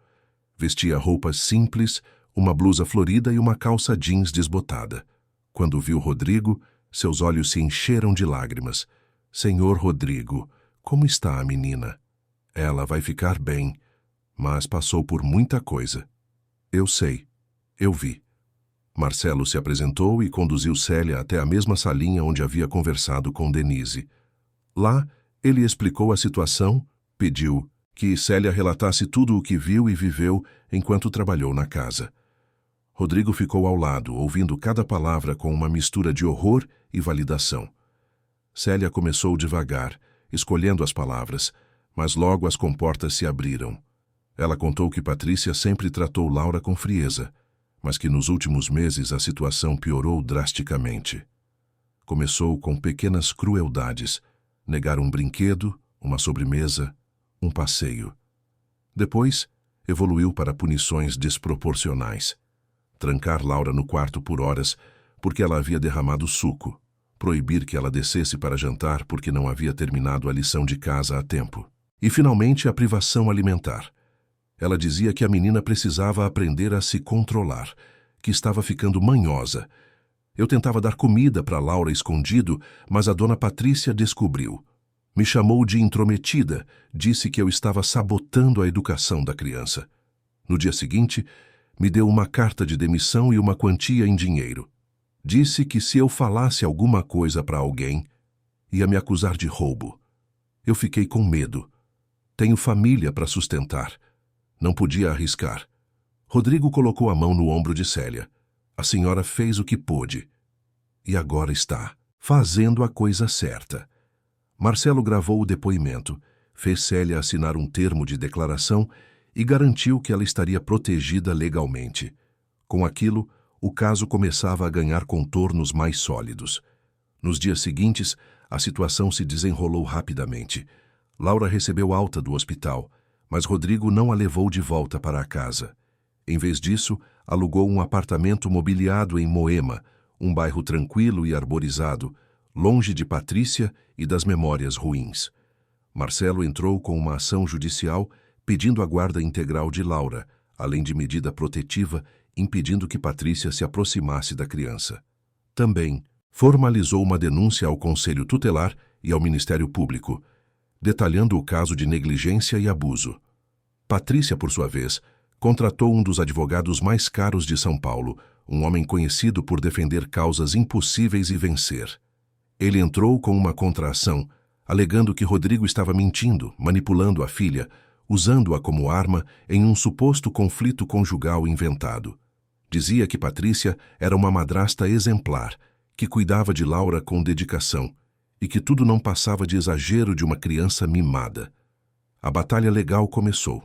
[SPEAKER 1] Vestia roupas simples, uma blusa florida e uma calça jeans desbotada. Quando viu Rodrigo, seus olhos se encheram de lágrimas. Senhor Rodrigo, como está a menina? Ela vai ficar bem, mas passou por muita coisa. Eu sei, eu vi. Marcelo se apresentou e conduziu Célia até a mesma salinha onde havia conversado com Denise. Lá, ele explicou a situação, pediu que Célia relatasse tudo o que viu e viveu enquanto trabalhou na casa. Rodrigo ficou ao lado, ouvindo cada palavra com uma mistura de horror e validação. Célia começou devagar, escolhendo as palavras, mas logo as comportas se abriram. Ela contou que Patrícia sempre tratou Laura com frieza, mas que nos últimos meses a situação piorou drasticamente. Começou com pequenas crueldades, negar um brinquedo, uma sobremesa, um passeio. Depois, evoluiu para punições desproporcionais. Trancar Laura no quarto por horas porque ela havia derramado suco, proibir que ela descesse para jantar porque não havia terminado a lição de casa a tempo. E, finalmente, a privação alimentar. Ela dizia que a menina precisava aprender a se controlar, que estava ficando manhosa. Eu tentava dar comida para Laura escondido, mas a dona Patrícia descobriu. Me chamou de intrometida, disse que eu estava sabotando a educação da criança. No dia seguinte, me deu uma carta de demissão e uma quantia em dinheiro. Disse que se eu falasse alguma coisa para alguém, ia me acusar de roubo. Eu fiquei com medo. Tenho família para sustentar. Não podia arriscar. Rodrigo colocou a mão no ombro de Célia. A senhora fez o que pôde. E agora está fazendo a coisa certa. Marcelo gravou o depoimento, fez Célia assinar um termo de declaração e garantiu que ela estaria protegida legalmente. Com aquilo, o caso começava a ganhar contornos mais sólidos. Nos dias seguintes, a situação se desenrolou rapidamente. Laura recebeu alta do hospital, mas Rodrigo não a levou de volta para a casa. Em vez disso, alugou um apartamento mobiliado em Moema, um bairro tranquilo e arborizado, longe de Patrícia e das memórias ruins. Marcelo entrou com uma ação judicial pedindo a guarda integral de Laura, além de medida protetiva, impedindo que Patrícia se aproximasse da criança. Também formalizou uma denúncia ao Conselho Tutelar e ao Ministério Público, detalhando o caso de negligência e abuso. Patrícia, por sua vez, contratou um dos advogados mais caros de São Paulo, um homem conhecido por defender causas impossíveis e vencer. Ele entrou com uma contra-ação, alegando que Rodrigo estava mentindo, manipulando a filha, usando-a como arma em um suposto conflito conjugal inventado. Dizia que Patrícia era uma madrasta exemplar, que cuidava de Laura com dedicação e que tudo não passava de exagero de uma criança mimada. A batalha legal começou.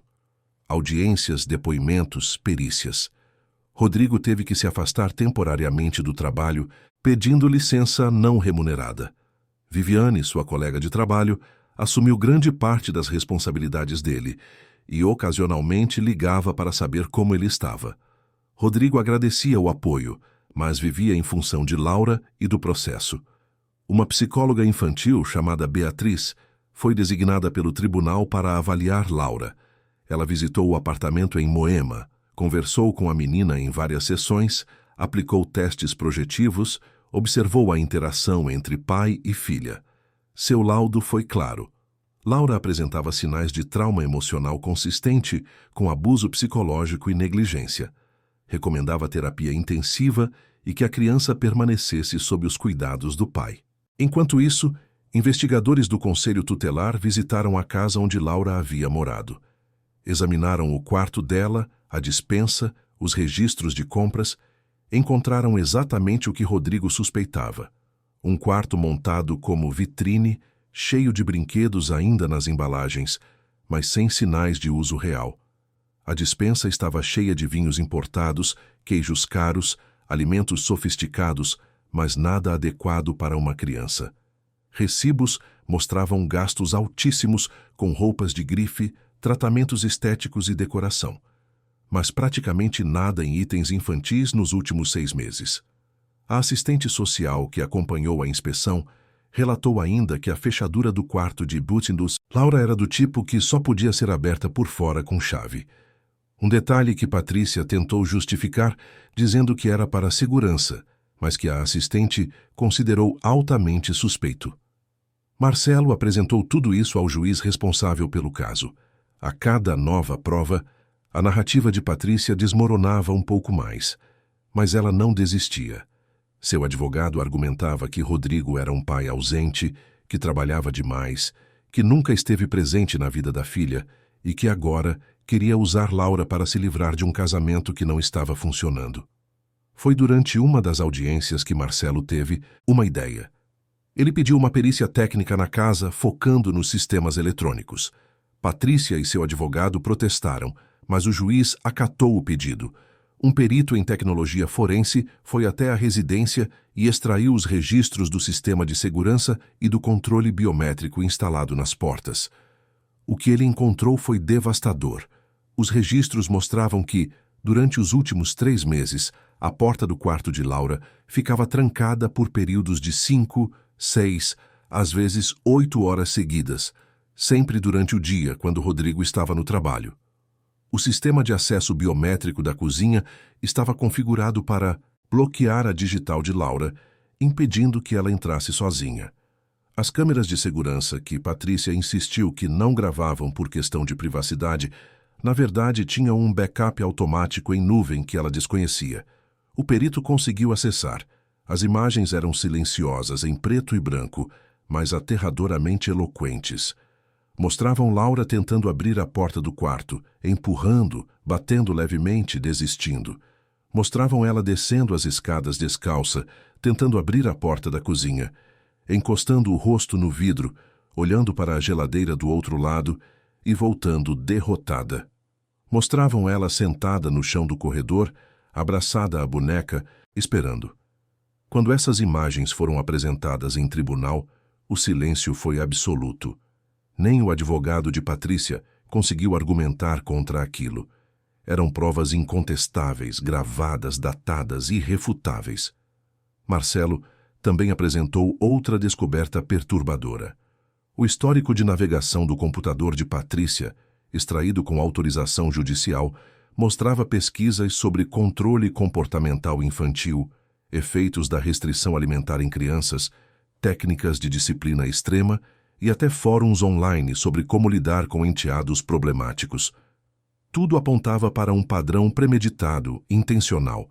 [SPEAKER 1] Audiências, depoimentos, perícias. Rodrigo teve que se afastar temporariamente do trabalho, pedindo licença não remunerada. Viviane, sua colega de trabalho, assumiu grande parte das responsabilidades dele e ocasionalmente ligava para saber como ele estava. Rodrigo agradecia o apoio, mas vivia em função de Laura e do processo. Uma psicóloga infantil chamada Beatriz foi designada pelo tribunal para avaliar Laura. Ela visitou o apartamento em Moema, conversou com a menina em várias sessões, aplicou testes projetivos, observou a interação entre pai e filha. Seu laudo foi claro. Laura apresentava sinais de trauma emocional consistente, com abuso psicológico e negligência. Recomendava terapia intensiva e que a criança permanecesse sob os cuidados do pai. Enquanto isso, investigadores do Conselho Tutelar visitaram a casa onde Laura havia morado. Examinaram o quarto dela, a despensa, os registros de compras. Encontraram exatamente o que Rodrigo suspeitava. Um quarto montado como vitrine, cheio de brinquedos ainda nas embalagens, mas sem sinais de uso real. A despensa estava cheia de vinhos importados, queijos caros, alimentos sofisticados, mas nada adequado para uma criança. Recibos mostravam gastos altíssimos com roupas de grife, tratamentos estéticos e decoração, mas praticamente nada em itens infantis nos últimos 6 meses. A assistente social que acompanhou a inspeção relatou ainda que a fechadura do quarto de Butindus Laura era do tipo que só podia ser aberta por fora com chave. Um detalhe que Patrícia tentou justificar, dizendo que era para segurança, mas que a assistente considerou altamente suspeito. Marcelo apresentou tudo isso ao juiz responsável pelo caso. A cada nova prova, a narrativa de Patrícia desmoronava um pouco mais, mas ela não desistia. Seu advogado argumentava que Rodrigo era um pai ausente, que trabalhava demais, que nunca esteve presente na vida da filha e que agora queria usar Laura para se livrar de um casamento que não estava funcionando. Foi durante uma das audiências que Marcelo teve uma ideia. Ele pediu uma perícia técnica na casa, focando nos sistemas eletrônicos. Patrícia e seu advogado protestaram, mas o juiz acatou o pedido. Um perito em tecnologia forense foi até a residência e extraiu os registros do sistema de segurança e do controle biométrico instalado nas portas. O que ele encontrou foi devastador. Os registros mostravam que, durante os últimos 3 meses, a porta do quarto de Laura ficava trancada por períodos de 5, 6, às vezes 8 horas seguidas, sempre durante o dia, quando Rodrigo estava no trabalho. O sistema de acesso biométrico da cozinha estava configurado para bloquear a digital de Laura, impedindo que ela entrasse sozinha. As câmeras de segurança, que Patrícia insistiu que não gravavam por questão de privacidade, na verdade tinham um backup automático em nuvem que ela desconhecia. O perito conseguiu acessar. As imagens eram silenciosas, em preto e branco, mas aterradoramente eloquentes. Mostravam Laura tentando abrir a porta do quarto, empurrando, batendo levemente, desistindo. Mostravam ela descendo as escadas descalça, tentando abrir a porta da cozinha, encostando o rosto no vidro, olhando para a geladeira do outro lado e voltando derrotada. Mostravam ela sentada no chão do corredor, abraçada à boneca, esperando. Quando essas imagens foram apresentadas em tribunal, o silêncio foi absoluto. Nem o advogado de Patrícia conseguiu argumentar contra aquilo. Eram provas incontestáveis, gravadas, datadas, irrefutáveis. Marcelo também apresentou outra descoberta perturbadora. O histórico de navegação do computador de Patrícia, extraído com autorização judicial, mostrava pesquisas sobre controle comportamental infantil, efeitos da restrição alimentar em crianças, técnicas de disciplina extrema e até fóruns online sobre como lidar com enteados problemáticos. Tudo apontava para um padrão premeditado, intencional.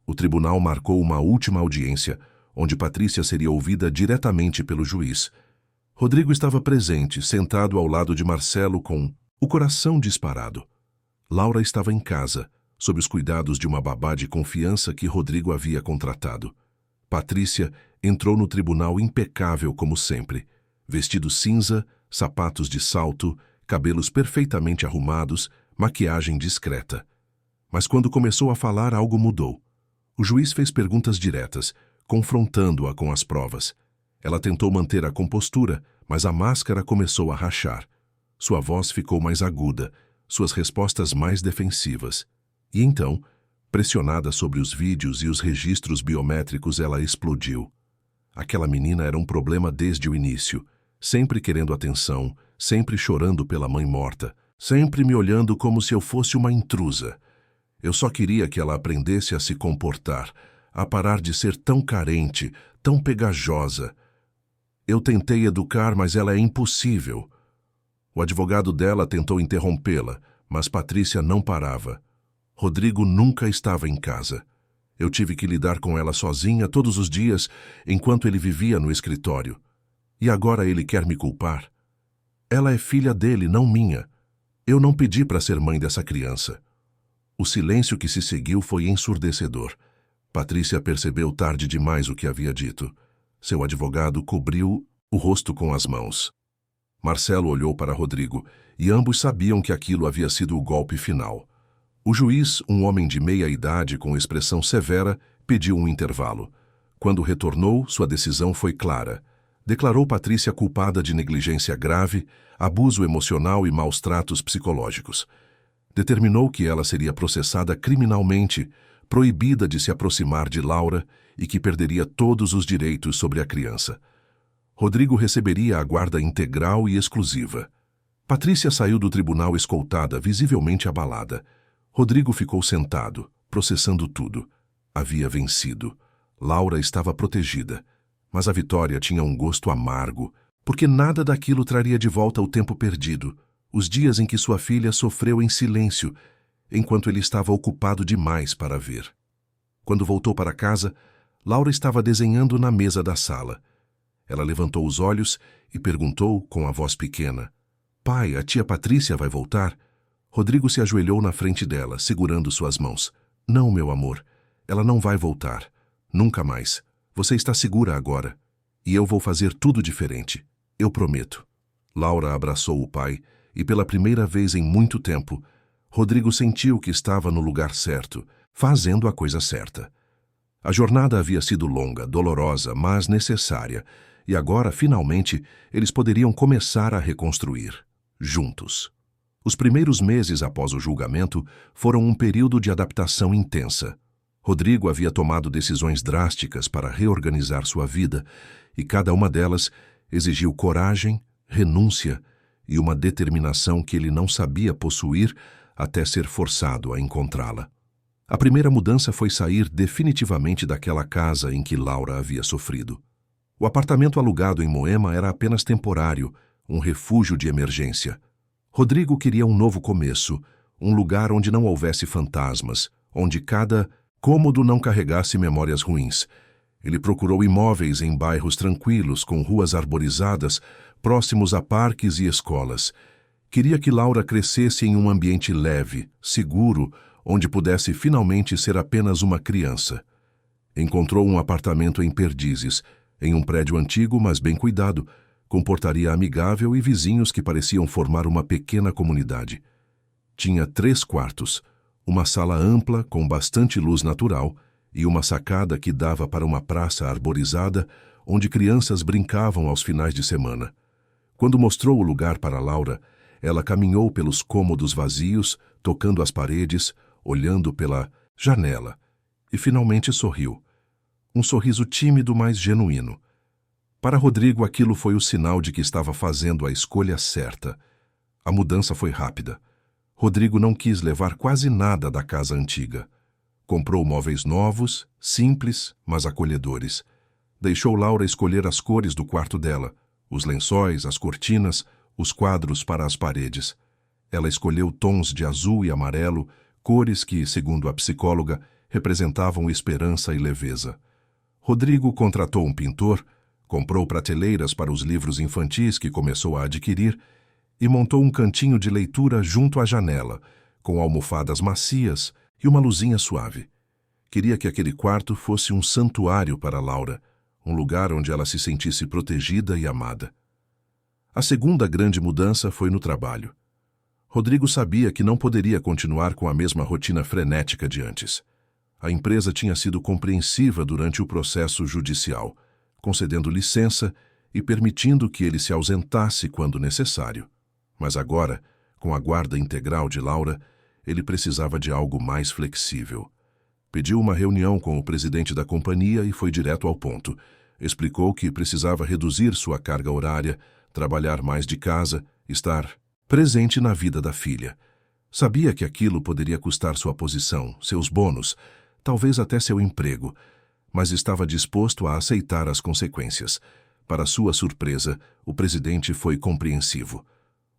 [SPEAKER 1] O tribunal marcou uma última audiência, onde Patrícia seria ouvida diretamente pelo juiz. Rodrigo estava presente, sentado ao lado de Marcelo com o coração disparado. Laura estava em casa, sob os cuidados de uma babá de confiança que Rodrigo havia contratado. Patrícia entrou no tribunal impecável como sempre. Vestido cinza, sapatos de salto, cabelos perfeitamente arrumados, maquiagem discreta. Mas quando começou a falar, algo mudou. O juiz fez perguntas diretas, confrontando-a com as provas. Ela tentou manter a compostura, mas a máscara começou a rachar. Sua voz ficou mais aguda, suas respostas mais defensivas. E então, pressionada sobre os vídeos e os registros biométricos, ela explodiu. Aquela menina era um problema desde o início, sempre querendo atenção, sempre chorando pela mãe morta, sempre me olhando como se eu fosse uma intrusa. Eu só queria que ela aprendesse a se comportar, a parar de ser tão carente, tão pegajosa. Eu tentei educar, mas ela é impossível. O advogado dela tentou interrompê-la, mas Patrícia não parava. Rodrigo nunca estava em casa. Eu tive que lidar com ela sozinha todos os dias, enquanto ele vivia no escritório. E agora ele quer me culpar? Ela é filha dele, não minha. Eu não pedi para ser mãe dessa criança. O silêncio que se seguiu foi ensurdecedor. Patrícia percebeu tarde demais o que havia dito. Seu advogado cobriu o rosto com as mãos. Marcelo olhou para Rodrigo, e ambos sabiam que aquilo havia sido o golpe final. O juiz, um homem de meia idade com expressão severa, pediu um intervalo. Quando retornou, sua decisão foi clara. Declarou Patrícia culpada de negligência grave, abuso emocional e maus tratos psicológicos. Determinou que ela seria processada criminalmente, proibida de se aproximar de Laura e que perderia todos os direitos sobre a criança. Rodrigo receberia a guarda integral e exclusiva. Patrícia saiu do tribunal escoltada, visivelmente abalada. Rodrigo ficou sentado, processando tudo. Havia vencido. Laura estava protegida. Mas a vitória tinha um gosto amargo, porque nada daquilo traria de volta o tempo perdido, os dias em que sua filha sofreu em silêncio, enquanto ele estava ocupado demais para ver. Quando voltou para casa, Laura estava desenhando na mesa da sala. Ela levantou os olhos e perguntou com a voz pequena: "Pai, a tia Patrícia vai voltar?" Rodrigo se ajoelhou na frente dela, segurando suas mãos. "Não, meu amor, ela não vai voltar. Nunca mais. Você está segura agora. E eu vou fazer tudo diferente. Eu prometo." Laura abraçou o pai e, pela primeira vez em muito tempo, Rodrigo sentiu que estava no lugar certo, fazendo a coisa certa. A jornada havia sido longa, dolorosa, mas necessária, e agora, finalmente, eles poderiam começar a reconstruir, juntos. Os primeiros meses após o julgamento foram um período de adaptação intensa. Rodrigo havia tomado decisões drásticas para reorganizar sua vida, e cada uma delas exigiu coragem, renúncia e uma determinação que ele não sabia possuir até ser forçado a encontrá-la. A primeira mudança foi sair definitivamente daquela casa em que Laura havia sofrido. O apartamento alugado em Moema era apenas temporário, um refúgio de emergência. Rodrigo queria um novo começo, um lugar onde não houvesse fantasmas, onde cada cômodo não carregasse memórias ruins. Ele procurou imóveis em bairros tranquilos, com ruas arborizadas, próximos a parques e escolas. Queria que Laura crescesse em um ambiente leve, seguro, onde pudesse finalmente ser apenas uma criança. Encontrou um apartamento em Perdizes, em um prédio antigo, mas bem cuidado, com portaria amigável e vizinhos que pareciam formar uma pequena comunidade. Tinha 3 quartos, uma sala ampla com bastante luz natural e uma sacada que dava para uma praça arborizada onde crianças brincavam aos finais de semana. Quando mostrou o lugar para Laura, ela caminhou pelos cômodos vazios, tocando as paredes, olhando pela janela, e finalmente sorriu. Um sorriso tímido, mas genuíno. Para Rodrigo, aquilo foi o sinal de que estava fazendo a escolha certa. A mudança foi rápida. Rodrigo não quis levar quase nada da casa antiga. Comprou móveis novos, simples, mas acolhedores. Deixou Laura escolher as cores do quarto dela, os lençóis, as cortinas, os quadros para as paredes. Ela escolheu tons de azul e amarelo, cores que, segundo a psicóloga, representavam esperança e leveza. Rodrigo contratou um pintor, comprou prateleiras para os livros infantis que começou a adquirir e montou um cantinho de leitura junto à janela, com almofadas macias e uma luzinha suave. Queria que aquele quarto fosse um santuário para Laura, um lugar onde ela se sentisse protegida e amada. A segunda grande mudança foi no trabalho. Rodrigo sabia que não poderia continuar com a mesma rotina frenética de antes. A empresa tinha sido compreensiva durante o processo judicial, concedendo licença e permitindo que ele se ausentasse quando necessário. Mas agora, com a guarda integral de Laura, ele precisava de algo mais flexível. Pediu uma reunião com o presidente da companhia e foi direto ao ponto. Explicou que precisava reduzir sua carga horária, trabalhar mais de casa, estar presente na vida da filha. Sabia que aquilo poderia custar sua posição, seus bônus, talvez até seu emprego, mas estava disposto a aceitar as consequências. Para sua surpresa, o presidente foi compreensivo.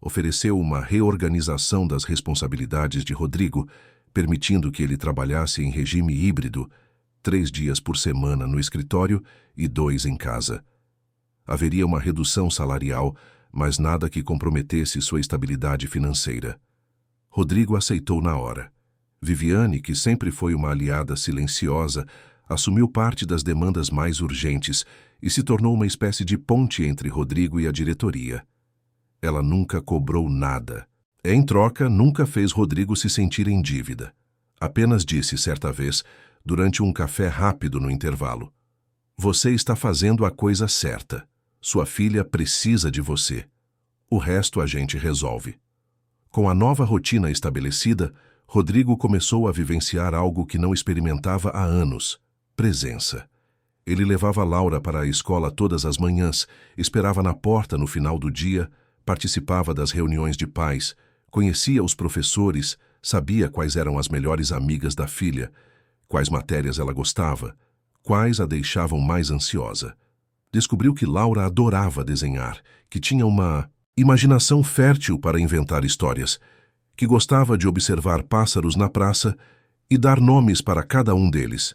[SPEAKER 1] Ofereceu uma reorganização das responsabilidades de Rodrigo, permitindo que ele trabalhasse em regime híbrido, 3 dias por semana no escritório e 2 em casa. Haveria uma redução salarial, mas nada que comprometesse sua estabilidade financeira. Rodrigo aceitou na hora. Viviane, que sempre foi uma aliada silenciosa, assumiu parte das demandas mais urgentes e se tornou uma espécie de ponte entre Rodrigo e a diretoria. Ela nunca cobrou nada. Em troca, nunca fez Rodrigo se sentir em dívida. Apenas disse certa vez, durante um café rápido no intervalo: "Você está fazendo a coisa certa. Sua filha precisa de você. O resto a gente resolve." Com a nova rotina estabelecida, Rodrigo começou a vivenciar algo que não experimentava há anos: presença. Ele levava Laura para a escola todas as manhãs, esperava na porta no final do dia, participava das reuniões de pais, conhecia os professores, sabia quais eram as melhores amigas da filha, quais matérias ela gostava, quais a deixavam mais ansiosa. Descobriu que Laura adorava desenhar, que tinha uma imaginação fértil para inventar histórias, que gostava de observar pássaros na praça e dar nomes para cada um deles.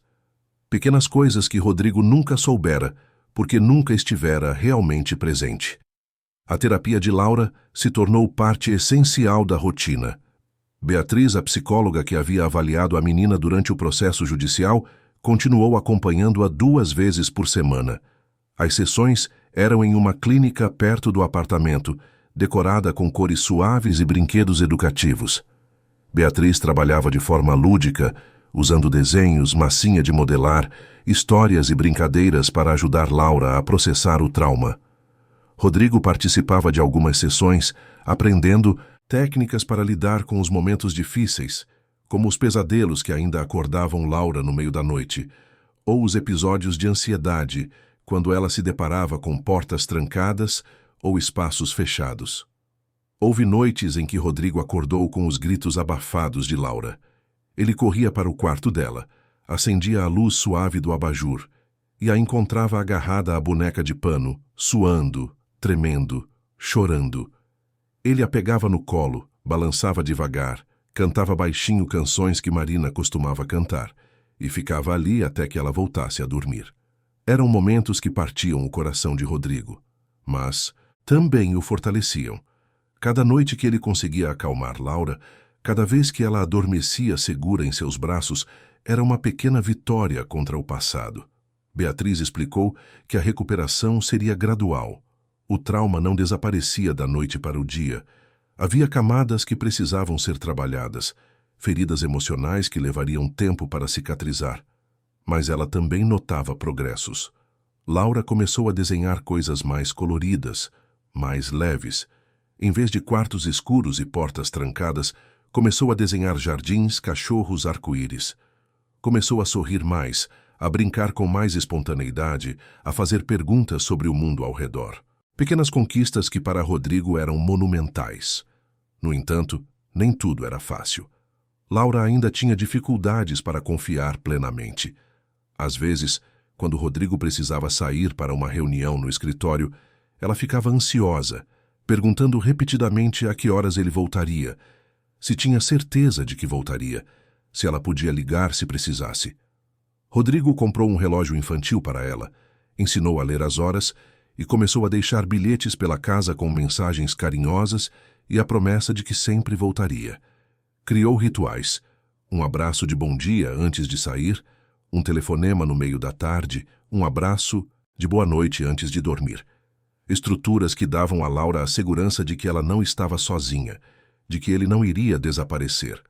[SPEAKER 1] Pequenas coisas que Rodrigo nunca soubera, porque nunca estivera realmente presente. A terapia de Laura se tornou parte essencial da rotina. Beatriz, a psicóloga que havia avaliado a menina durante o processo judicial, continuou acompanhando-a 2 vezes por semana. As sessões eram em uma clínica perto do apartamento, decorada com cores suaves e brinquedos educativos. Beatriz trabalhava de forma lúdica, usando desenhos, massinha de modelar, histórias e brincadeiras para ajudar Laura a processar o trauma. Rodrigo participava de algumas sessões, aprendendo técnicas para lidar com os momentos difíceis, como os pesadelos que ainda acordavam Laura no meio da noite, ou os episódios de ansiedade, quando ela se deparava com portas trancadas ou espaços fechados. Houve noites em que Rodrigo acordou com os gritos abafados de Laura. Ele corria para o quarto dela, acendia a luz suave do abajur e a encontrava agarrada à boneca de pano, suando, tremendo, chorando. Ele a pegava no colo, balançava devagar, cantava baixinho canções que Marina costumava cantar e ficava ali até que ela voltasse a dormir. Eram momentos que partiam o coração de Rodrigo, mas também o fortaleciam. Cada noite que ele conseguia acalmar Laura, cada vez que ela adormecia segura em seus braços, era uma pequena vitória contra o passado. Beatriz explicou que a recuperação seria gradual. O trauma não desaparecia da noite para o dia. Havia camadas que precisavam ser trabalhadas, feridas emocionais que levariam tempo para cicatrizar. Mas ela também notava progressos. Laura começou a desenhar coisas mais coloridas, mais leves. Em vez de quartos escuros e portas trancadas, começou a desenhar jardins, cachorros, arco-íris. Começou a sorrir mais, a brincar com mais espontaneidade, a fazer perguntas sobre o mundo ao redor. Pequenas conquistas que para Rodrigo eram monumentais. No entanto, nem tudo era fácil. Laura ainda tinha dificuldades para confiar plenamente. Às vezes, quando Rodrigo precisava sair para uma reunião no escritório, ela ficava ansiosa, perguntando repetidamente a que horas ele voltaria, se tinha certeza de que voltaria, se ela podia ligar se precisasse. Rodrigo comprou um relógio infantil para ela, ensinou a ler as horas e começou a deixar bilhetes pela casa com mensagens carinhosas e a promessa de que sempre voltaria. Criou rituais: um abraço de bom dia antes de sair, um telefonema no meio da tarde, um abraço de boa noite antes de dormir. Estruturas que davam a Laura a segurança de que ela não estava sozinha, de que ele não iria desaparecer.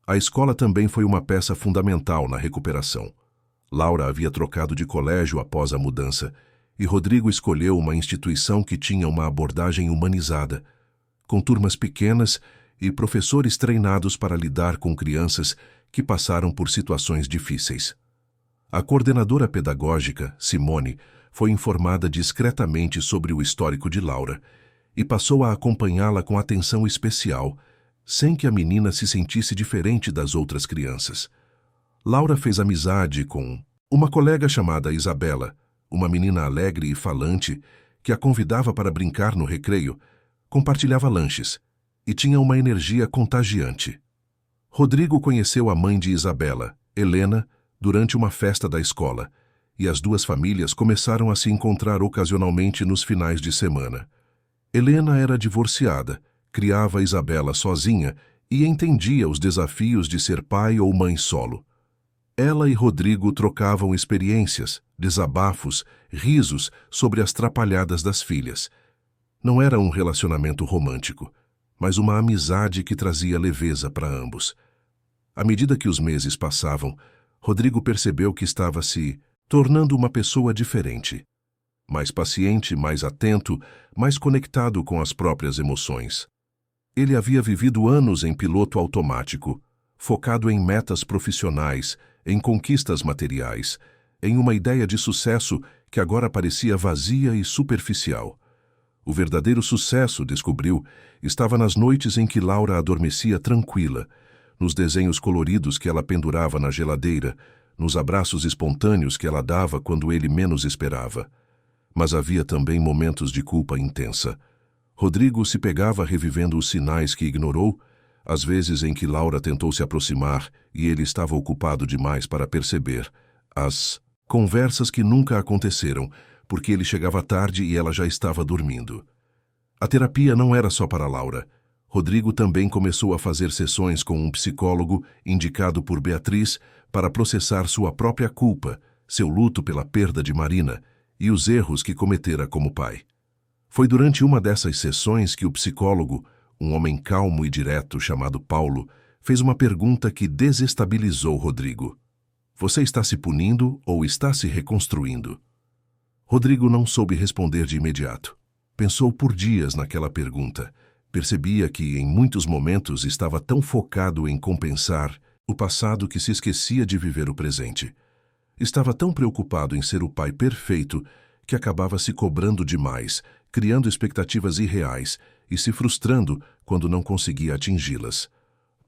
[SPEAKER 1] A escola também foi uma peça fundamental na recuperação. Laura havia trocado de colégio após a mudança, e Rodrigo escolheu uma instituição que tinha uma abordagem humanizada, com turmas pequenas e professores treinados para lidar com crianças que passaram por situações difíceis. A coordenadora pedagógica, Simone, foi informada discretamente sobre o histórico de Laura e passou a acompanhá-la com atenção especial, sem que a menina se sentisse diferente das outras crianças. Laura fez amizade com uma colega chamada Isabela, uma menina alegre e falante que a convidava para brincar no recreio, compartilhava lanches e tinha uma energia contagiante. Rodrigo conheceu a mãe de Isabela, Helena, durante uma festa da escola, e as duas famílias começaram a se encontrar ocasionalmente nos finais de semana. Helena era divorciada, criava Isabela sozinha e entendia os desafios de ser pai ou mãe solo. Ela e Rodrigo trocavam experiências, desabafos, risos sobre as trapalhadas das filhas. Não era um relacionamento romântico, mas uma amizade que trazia leveza para ambos. À medida que os meses passavam, Rodrigo percebeu que estava se tornando uma pessoa diferente. Mais paciente, mais atento, mais conectado com as próprias emoções. Ele havia vivido anos em piloto automático, focado em metas profissionais, em conquistas materiais, em uma ideia de sucesso que agora parecia vazia e superficial. O verdadeiro sucesso, descobriu, estava nas noites em que Laura adormecia tranquila, nos desenhos coloridos que ela pendurava na geladeira, nos abraços espontâneos que ela dava quando ele menos esperava. Mas havia também momentos de culpa intensa. Rodrigo se pegava revivendo os sinais que ignorou, às vezes em que Laura tentou se aproximar e ele estava ocupado demais para perceber, as conversas que nunca aconteceram, porque ele chegava tarde e ela já estava dormindo. A terapia não era só para Laura. Rodrigo também começou a fazer sessões com um psicólogo indicado por Beatriz para processar sua própria culpa, seu luto pela perda de Marina e os erros que cometera como pai. Foi durante uma dessas sessões que o psicólogo, um homem calmo e direto chamado Paulo, fez uma pergunta que desestabilizou Rodrigo. Você está se punindo ou está se reconstruindo? Rodrigo não soube responder de imediato. Pensou por dias naquela pergunta. Percebia que, em muitos momentos, estava tão focado em compensar o passado que se esquecia de viver o presente. Estava tão preocupado em ser o pai perfeito que acabava se cobrando demais, criando expectativas irreais e se frustrando quando não conseguia atingi-las.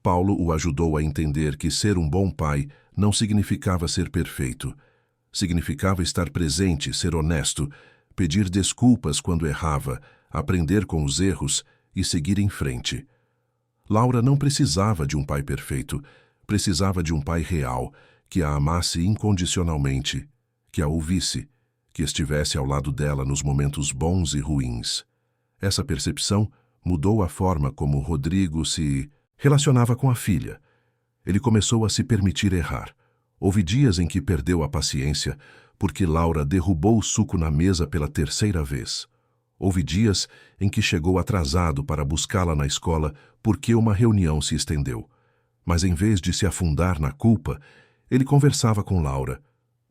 [SPEAKER 1] Paulo o ajudou a entender que ser um bom pai não significava ser perfeito. Significava estar presente, ser honesto, pedir desculpas quando errava, aprender com os erros e seguir em frente. Laura não precisava de um pai perfeito, precisava de um pai real, que a amasse incondicionalmente, que a ouvisse, que estivesse ao lado dela nos momentos bons e ruins. Essa percepção mudou a forma como Rodrigo se relacionava com a filha. Ele começou a se permitir errar. Houve dias em que perdeu a paciência porque Laura derrubou o suco na mesa pela terceira vez. Houve dias em que chegou atrasado para buscá-la na escola porque uma reunião se estendeu. Mas em vez de se afundar na culpa, ele conversava com Laura,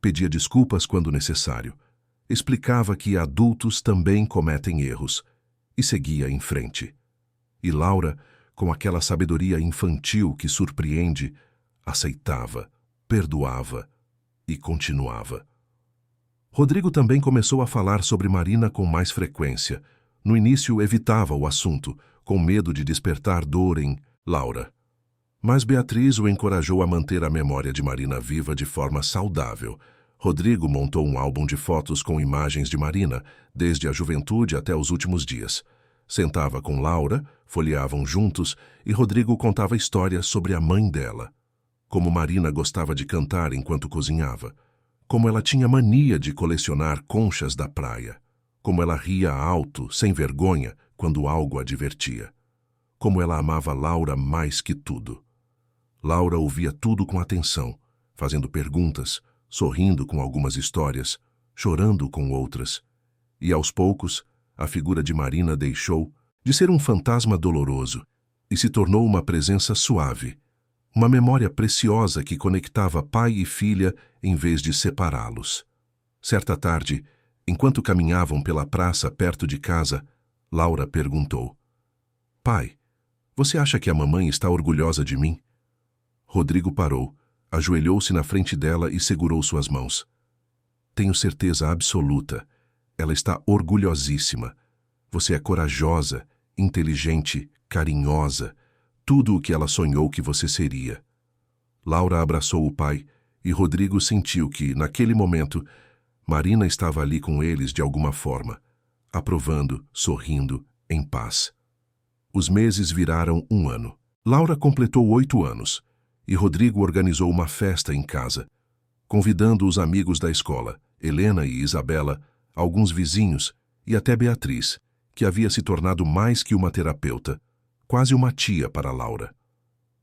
[SPEAKER 1] pedia desculpas quando necessário, explicava que adultos também cometem erros e seguia em frente. E Laura, com aquela sabedoria infantil que surpreende, aceitava, perdoava e continuava. Rodrigo também começou a falar sobre Marina com mais frequência. No início evitava o assunto, com medo de despertar dor em Laura. Mas Beatriz o encorajou a manter a memória de Marina viva de forma saudável. Rodrigo montou um álbum de fotos com imagens de Marina, desde a juventude até os últimos dias. Sentava com Laura, folheavam juntos e Rodrigo contava histórias sobre a mãe dela. Como Marina gostava de cantar enquanto cozinhava. Como ela tinha mania de colecionar conchas da praia. Como ela ria alto, sem vergonha, quando algo a divertia. Como ela amava Laura mais que tudo. Laura ouvia tudo com atenção, fazendo perguntas, sorrindo com algumas histórias, chorando com outras. E aos poucos, a figura de Marina deixou de ser um fantasma doloroso e se tornou uma presença suave, uma memória preciosa que conectava pai e filha em vez de separá-los. Certa tarde, enquanto caminhavam pela praça perto de casa, Laura perguntou: Pai, você acha que a mamãe está orgulhosa de mim? Rodrigo parou, ajoelhou-se na frente dela e segurou suas mãos. Tenho certeza absoluta. Ela está orgulhosíssima. Você é corajosa, inteligente, carinhosa, tudo o que ela sonhou que você seria. Laura abraçou o pai e Rodrigo sentiu que, naquele momento, Marina estava ali com eles de alguma forma, aprovando, sorrindo, em paz. Os meses viraram 1 ano. Laura completou 8 anos e Rodrigo organizou uma festa em casa, convidando os amigos da escola, Helena e Isabela, alguns vizinhos e até Beatriz, que havia se tornado mais que uma terapeuta, quase uma tia para Laura.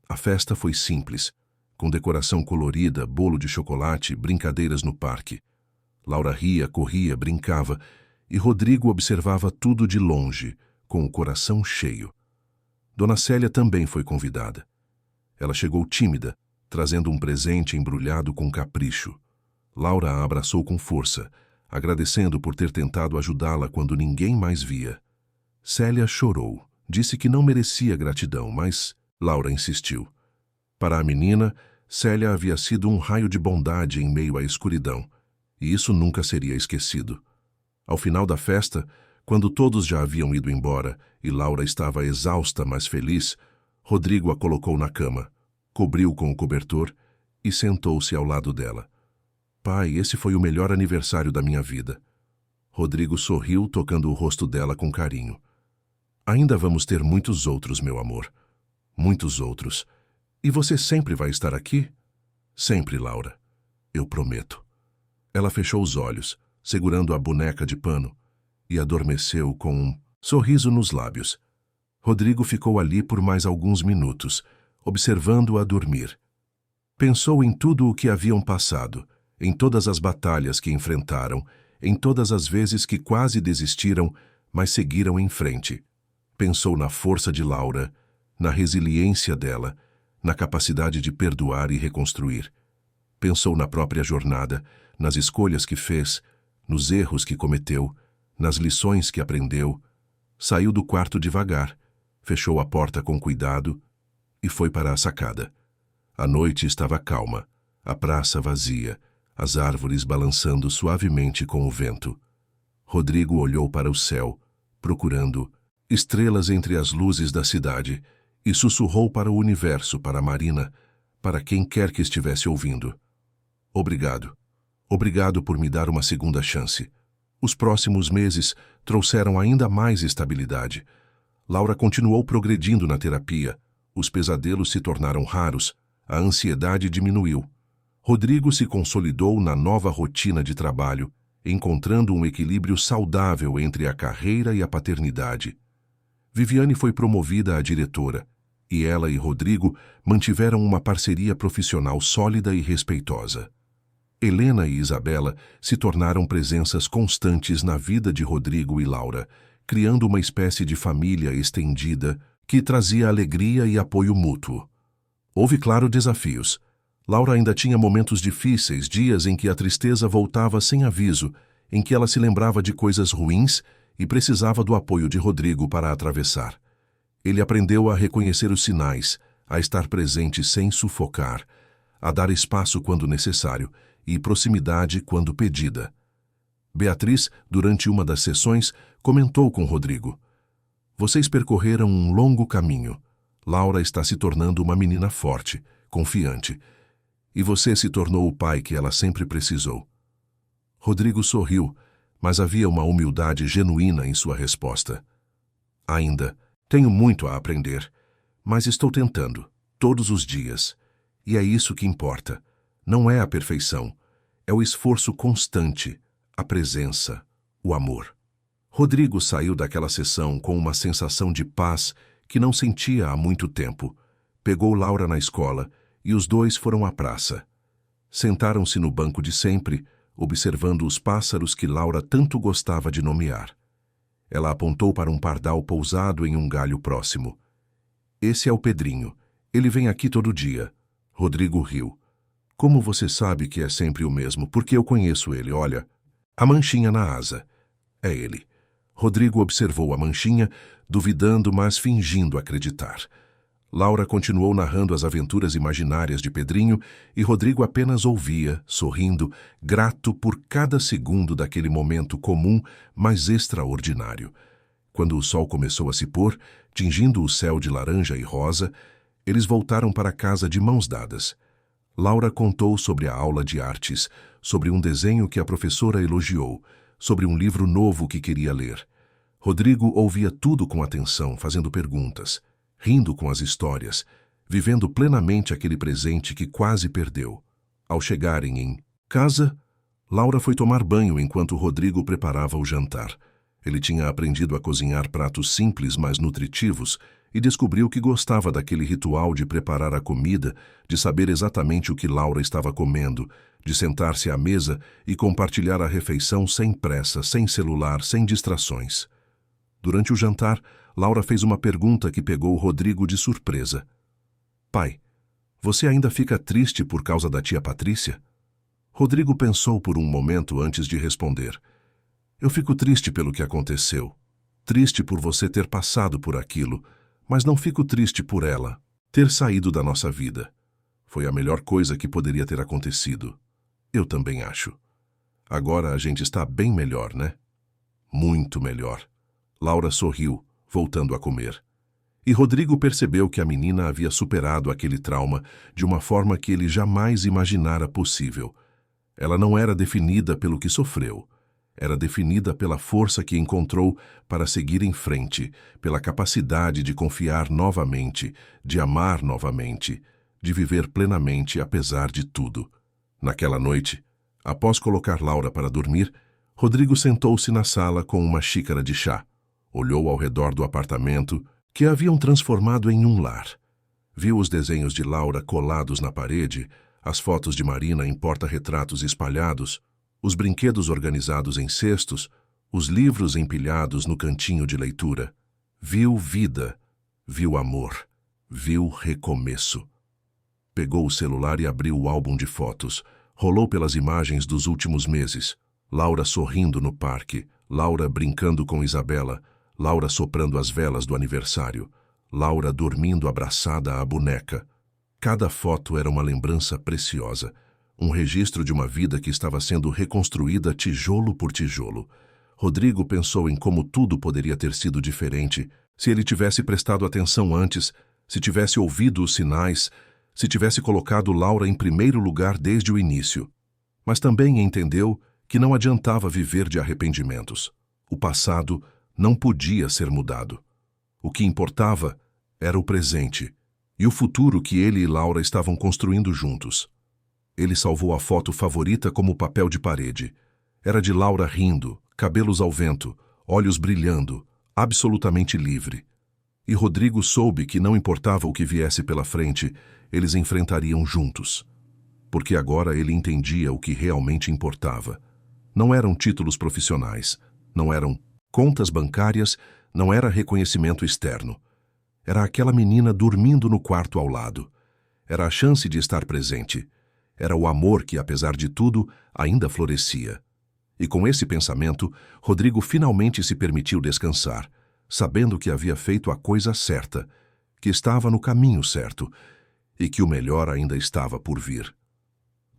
[SPEAKER 1] A festa foi simples, com decoração colorida, bolo de chocolate, brincadeiras no parque. Laura ria, corria, brincava, e Rodrigo observava tudo de longe, com o coração cheio. Dona Célia também foi convidada. Ela chegou tímida, trazendo um presente embrulhado com capricho. Laura a abraçou com força, agradecendo por ter tentado ajudá-la quando ninguém mais via. Célia chorou, disse que não merecia gratidão, mas Laura insistiu. Para a menina, Célia havia sido um raio de bondade em meio à escuridão, e isso nunca seria esquecido. Ao final da festa, quando todos já haviam ido embora e Laura estava exausta, mas feliz, Rodrigo a colocou na cama, cobriu com o cobertor e sentou-se ao lado dela. Pai, esse foi o melhor aniversário da minha vida. Rodrigo sorriu, tocando o rosto dela com carinho. Ainda vamos ter muitos outros, meu amor. Muitos outros. E você sempre vai estar aqui? Sempre, Laura. Eu prometo. Ela fechou os olhos, segurando a boneca de pano, e adormeceu com um sorriso nos lábios. Rodrigo ficou ali por mais alguns minutos, observando-a dormir. Pensou em tudo o que haviam passado, em todas as batalhas que enfrentaram, em todas as vezes que quase desistiram, mas seguiram em frente. Pensou na força de Laura, na resiliência dela, na capacidade de perdoar e reconstruir. Pensou na própria jornada, nas escolhas que fez, nos erros que cometeu, nas lições que aprendeu. Saiu do quarto devagar, fechou a porta com cuidado e foi para a sacada. A noite estava calma, a praça vazia, as árvores balançando suavemente com o vento. Rodrigo olhou para o céu, procurando estrelas entre as luzes da cidade, e sussurrou para o universo, para Marina, para quem quer que estivesse ouvindo. Obrigado. Obrigado por me dar uma segunda chance. Os próximos meses trouxeram ainda mais estabilidade. Laura continuou progredindo na terapia. Os pesadelos se tornaram raros. A ansiedade diminuiu. Rodrigo se consolidou na nova rotina de trabalho, encontrando um equilíbrio saudável entre a carreira e a paternidade. Viviane foi promovida a diretora, e ela e Rodrigo mantiveram uma parceria profissional sólida e respeitosa. Helena e Isabela se tornaram presenças constantes na vida de Rodrigo e Laura, criando uma espécie de família estendida que trazia alegria e apoio mútuo. Houve, claro, desafios. Laura ainda tinha momentos difíceis, dias em que a tristeza voltava sem aviso, em que ela se lembrava de coisas ruins e precisava do apoio de Rodrigo para atravessar. Ele aprendeu a reconhecer os sinais, a estar presente sem sufocar, a dar espaço quando necessário e proximidade quando pedida. Beatriz, durante uma das sessões, comentou com Rodrigo: "Vocês percorreram um longo caminho. Laura está se tornando uma menina forte, confiante, e você se tornou o pai que ela sempre precisou." Rodrigo sorriu, mas havia uma humildade genuína em sua resposta. "Ainda tenho muito a aprender, mas estou tentando, todos os dias. E é isso que importa. Não é a perfeição, é o esforço constante, a presença, o amor." Rodrigo saiu daquela sessão com uma sensação de paz que não sentia há muito tempo. Pegou Laura na escola e os dois foram à praça. Sentaram-se no banco de sempre, observando os pássaros que Laura tanto gostava de nomear. Ela apontou para um pardal pousado em um galho próximo. "Esse é o Pedrinho. Ele vem aqui todo dia." Rodrigo riu. "Como você sabe que é sempre o mesmo? Porque eu conheço ele, olha. A manchinha na asa. É ele." Rodrigo observou a manchinha, duvidando, mas fingindo acreditar. Laura continuou narrando as aventuras imaginárias de Pedrinho e Rodrigo apenas ouvia, sorrindo, grato por cada segundo daquele momento comum, mas extraordinário. Quando o sol começou a se pôr, tingindo o céu de laranja e rosa, eles voltaram para casa de mãos dadas. Laura contou sobre a aula de artes, sobre um desenho que a professora elogiou, sobre um livro novo que queria ler. Rodrigo ouvia tudo com atenção, fazendo perguntas, rindo com as histórias, vivendo plenamente aquele presente que quase perdeu. Ao chegarem em casa, Laura foi tomar banho enquanto Rodrigo preparava o jantar. Ele tinha aprendido a cozinhar pratos simples, mas nutritivos, e descobriu que gostava daquele ritual de preparar a comida, de saber exatamente o que Laura estava comendo, de sentar-se à mesa e compartilhar a refeição sem pressa, sem celular, sem distrações. Durante o jantar, Laura fez uma pergunta que pegou Rodrigo de surpresa. Pai, você ainda fica triste por causa da tia Patrícia? Rodrigo pensou por um momento antes de responder. Eu fico triste pelo que aconteceu. Triste por você ter passado por aquilo, mas não fico triste por ela ter saído da nossa vida. Foi a melhor coisa que poderia ter acontecido. Eu também acho. Agora a gente está bem melhor, né? Muito melhor. Laura sorriu, voltando a comer. E Rodrigo percebeu que a menina havia superado aquele trauma de uma forma que ele jamais imaginara possível. Ela não era definida pelo que sofreu. Era definida pela força que encontrou para seguir em frente, pela capacidade de confiar novamente, de amar novamente, de viver plenamente apesar de tudo. Naquela noite, após colocar Laura para dormir, Rodrigo sentou-se na sala com uma xícara de chá. Olhou ao redor do apartamento, que haviam transformado em um lar. Viu os desenhos de Laura colados na parede, as fotos de Marina em porta-retratos espalhados, os brinquedos organizados em cestos, os livros empilhados no cantinho de leitura. Viu vida, viu amor, viu recomeço. Pegou o celular e abriu o álbum de fotos. Rolou pelas imagens dos últimos meses. Laura sorrindo no parque, Laura brincando com Isabela, Laura soprando as velas do aniversário, Laura dormindo abraçada à boneca. Cada foto era uma lembrança preciosa, um registro de uma vida que estava sendo reconstruída tijolo por tijolo. Rodrigo pensou em como tudo poderia ter sido diferente se ele tivesse prestado atenção antes, se tivesse ouvido os sinais, se tivesse colocado Laura em primeiro lugar desde o início. Mas também entendeu que não adiantava viver de arrependimentos. O passado não podia ser mudado. O que importava era o presente e o futuro que ele e Laura estavam construindo juntos. Ele salvou a foto favorita como papel de parede. Era de Laura rindo, cabelos ao vento, olhos brilhando, absolutamente livre. E Rodrigo soube que não importava o que viesse pela frente, eles enfrentariam juntos. Porque agora ele entendia o que realmente importava. Não eram títulos profissionais, não eram contas bancárias, não era reconhecimento externo. Era aquela menina dormindo no quarto ao lado. Era a chance de estar presente. Era o amor que, apesar de tudo, ainda florescia. E com esse pensamento, Rodrigo finalmente se permitiu descansar, sabendo que havia feito a coisa certa, que estava no caminho certo e que o melhor ainda estava por vir.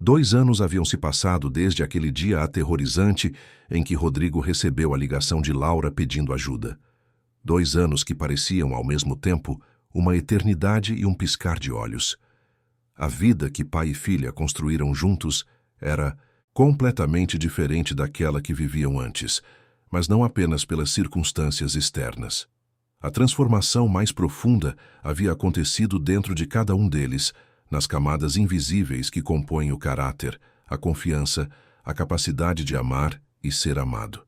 [SPEAKER 1] 2 anos haviam se passado desde aquele dia aterrorizante em que Rodrigo recebeu a ligação de Laura pedindo ajuda. 2 anos que pareciam, ao mesmo tempo, uma eternidade e um piscar de olhos. A vida que pai e filha construíram juntos era completamente diferente daquela que viviam antes, mas não apenas pelas circunstâncias externas. A transformação mais profunda havia acontecido dentro de cada um deles, nas camadas invisíveis que compõem o caráter, a confiança, a capacidade de amar e ser amado.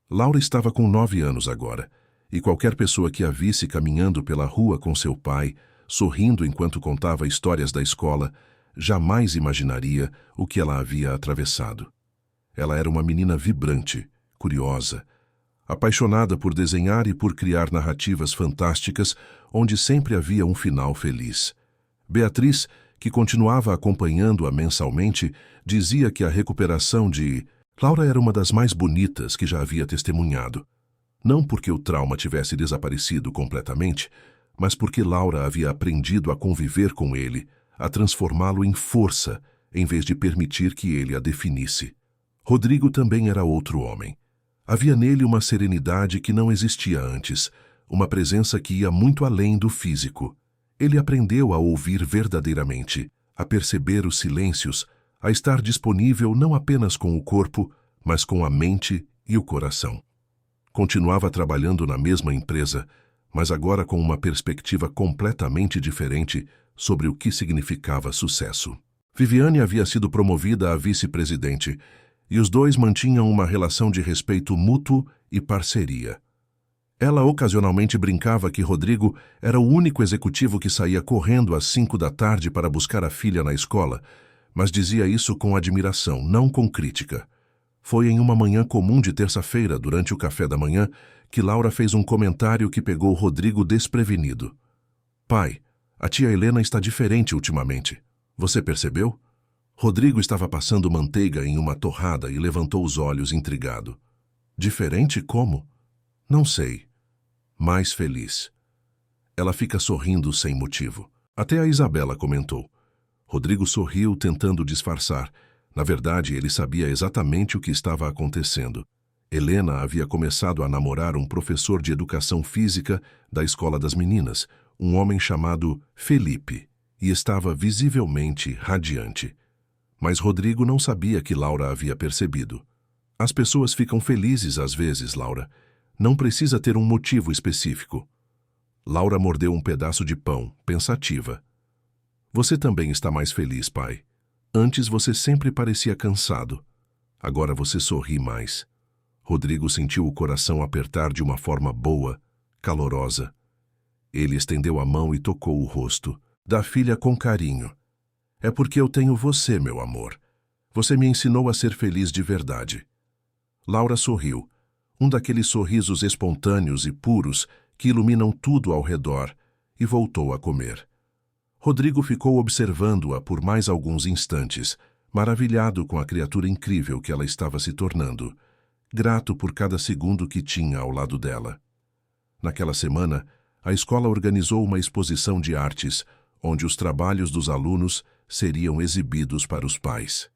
[SPEAKER 1] Laura estava com 9 anos agora, e qualquer pessoa que a visse caminhando pela rua com seu pai, sorrindo enquanto contava histórias da escola, jamais imaginaria o que ela havia atravessado. Ela era uma menina vibrante, curiosa, apaixonada por desenhar e por criar narrativas fantásticas onde sempre havia um final feliz. Beatriz, que continuava acompanhando-a mensalmente, dizia que a recuperação de Laura era uma das mais bonitas que já havia testemunhado. Não porque o trauma tivesse desaparecido completamente, mas porque Laura havia aprendido a conviver com ele, a transformá-lo em força, em vez de permitir que ele a definisse. Rodrigo também era outro homem. Havia nele uma serenidade que não existia antes, uma presença que ia muito além do físico. Ele aprendeu a ouvir verdadeiramente, a perceber os silêncios, a estar disponível não apenas com o corpo, mas com a mente e o coração. Continuava trabalhando na mesma empresa, mas agora com uma perspectiva completamente diferente sobre o que significava sucesso. Viviane havia sido promovida a vice-presidente, e os dois mantinham uma relação de respeito mútuo e parceria. Ela ocasionalmente brincava que Rodrigo era o único executivo que saía correndo às 5 da tarde para buscar a filha na escola, mas dizia isso com admiração, não com crítica. Foi em uma manhã comum de terça-feira, durante o café da manhã, que Laura fez um comentário que pegou Rodrigo desprevenido. Pai, a tia Helena está diferente ultimamente. Você percebeu? Rodrigo estava passando manteiga em uma torrada e levantou os olhos intrigado. Diferente como? Não sei. Mais feliz. Ela fica sorrindo sem motivo. Até a Isabela comentou. Rodrigo sorriu tentando disfarçar. Na verdade, ele sabia exatamente o que estava acontecendo. Helena havia começado a namorar um professor de educação física da escola das meninas, um homem chamado Felipe, e estava visivelmente radiante. Mas Rodrigo não sabia que Laura havia percebido. As pessoas ficam felizes às vezes, Laura. Não precisa ter um motivo específico. Laura mordeu um pedaço de pão, pensativa. Você também está mais feliz, pai. Antes você sempre parecia cansado. Agora você sorri mais. Rodrigo sentiu o coração apertar de uma forma boa, calorosa. Ele estendeu a mão e tocou o rosto da filha com carinho. É porque eu tenho você, meu amor. Você me ensinou a ser feliz de verdade. Laura sorriu, um daqueles sorrisos espontâneos e puros que iluminam tudo ao redor, e voltou a comer. Rodrigo ficou observando-a por mais alguns instantes, maravilhado com a criatura incrível que ela estava se tornando, grato por cada segundo que tinha ao lado dela. Naquela semana, a escola organizou uma exposição de artes, onde os trabalhos dos alunos seriam exibidos para os pais.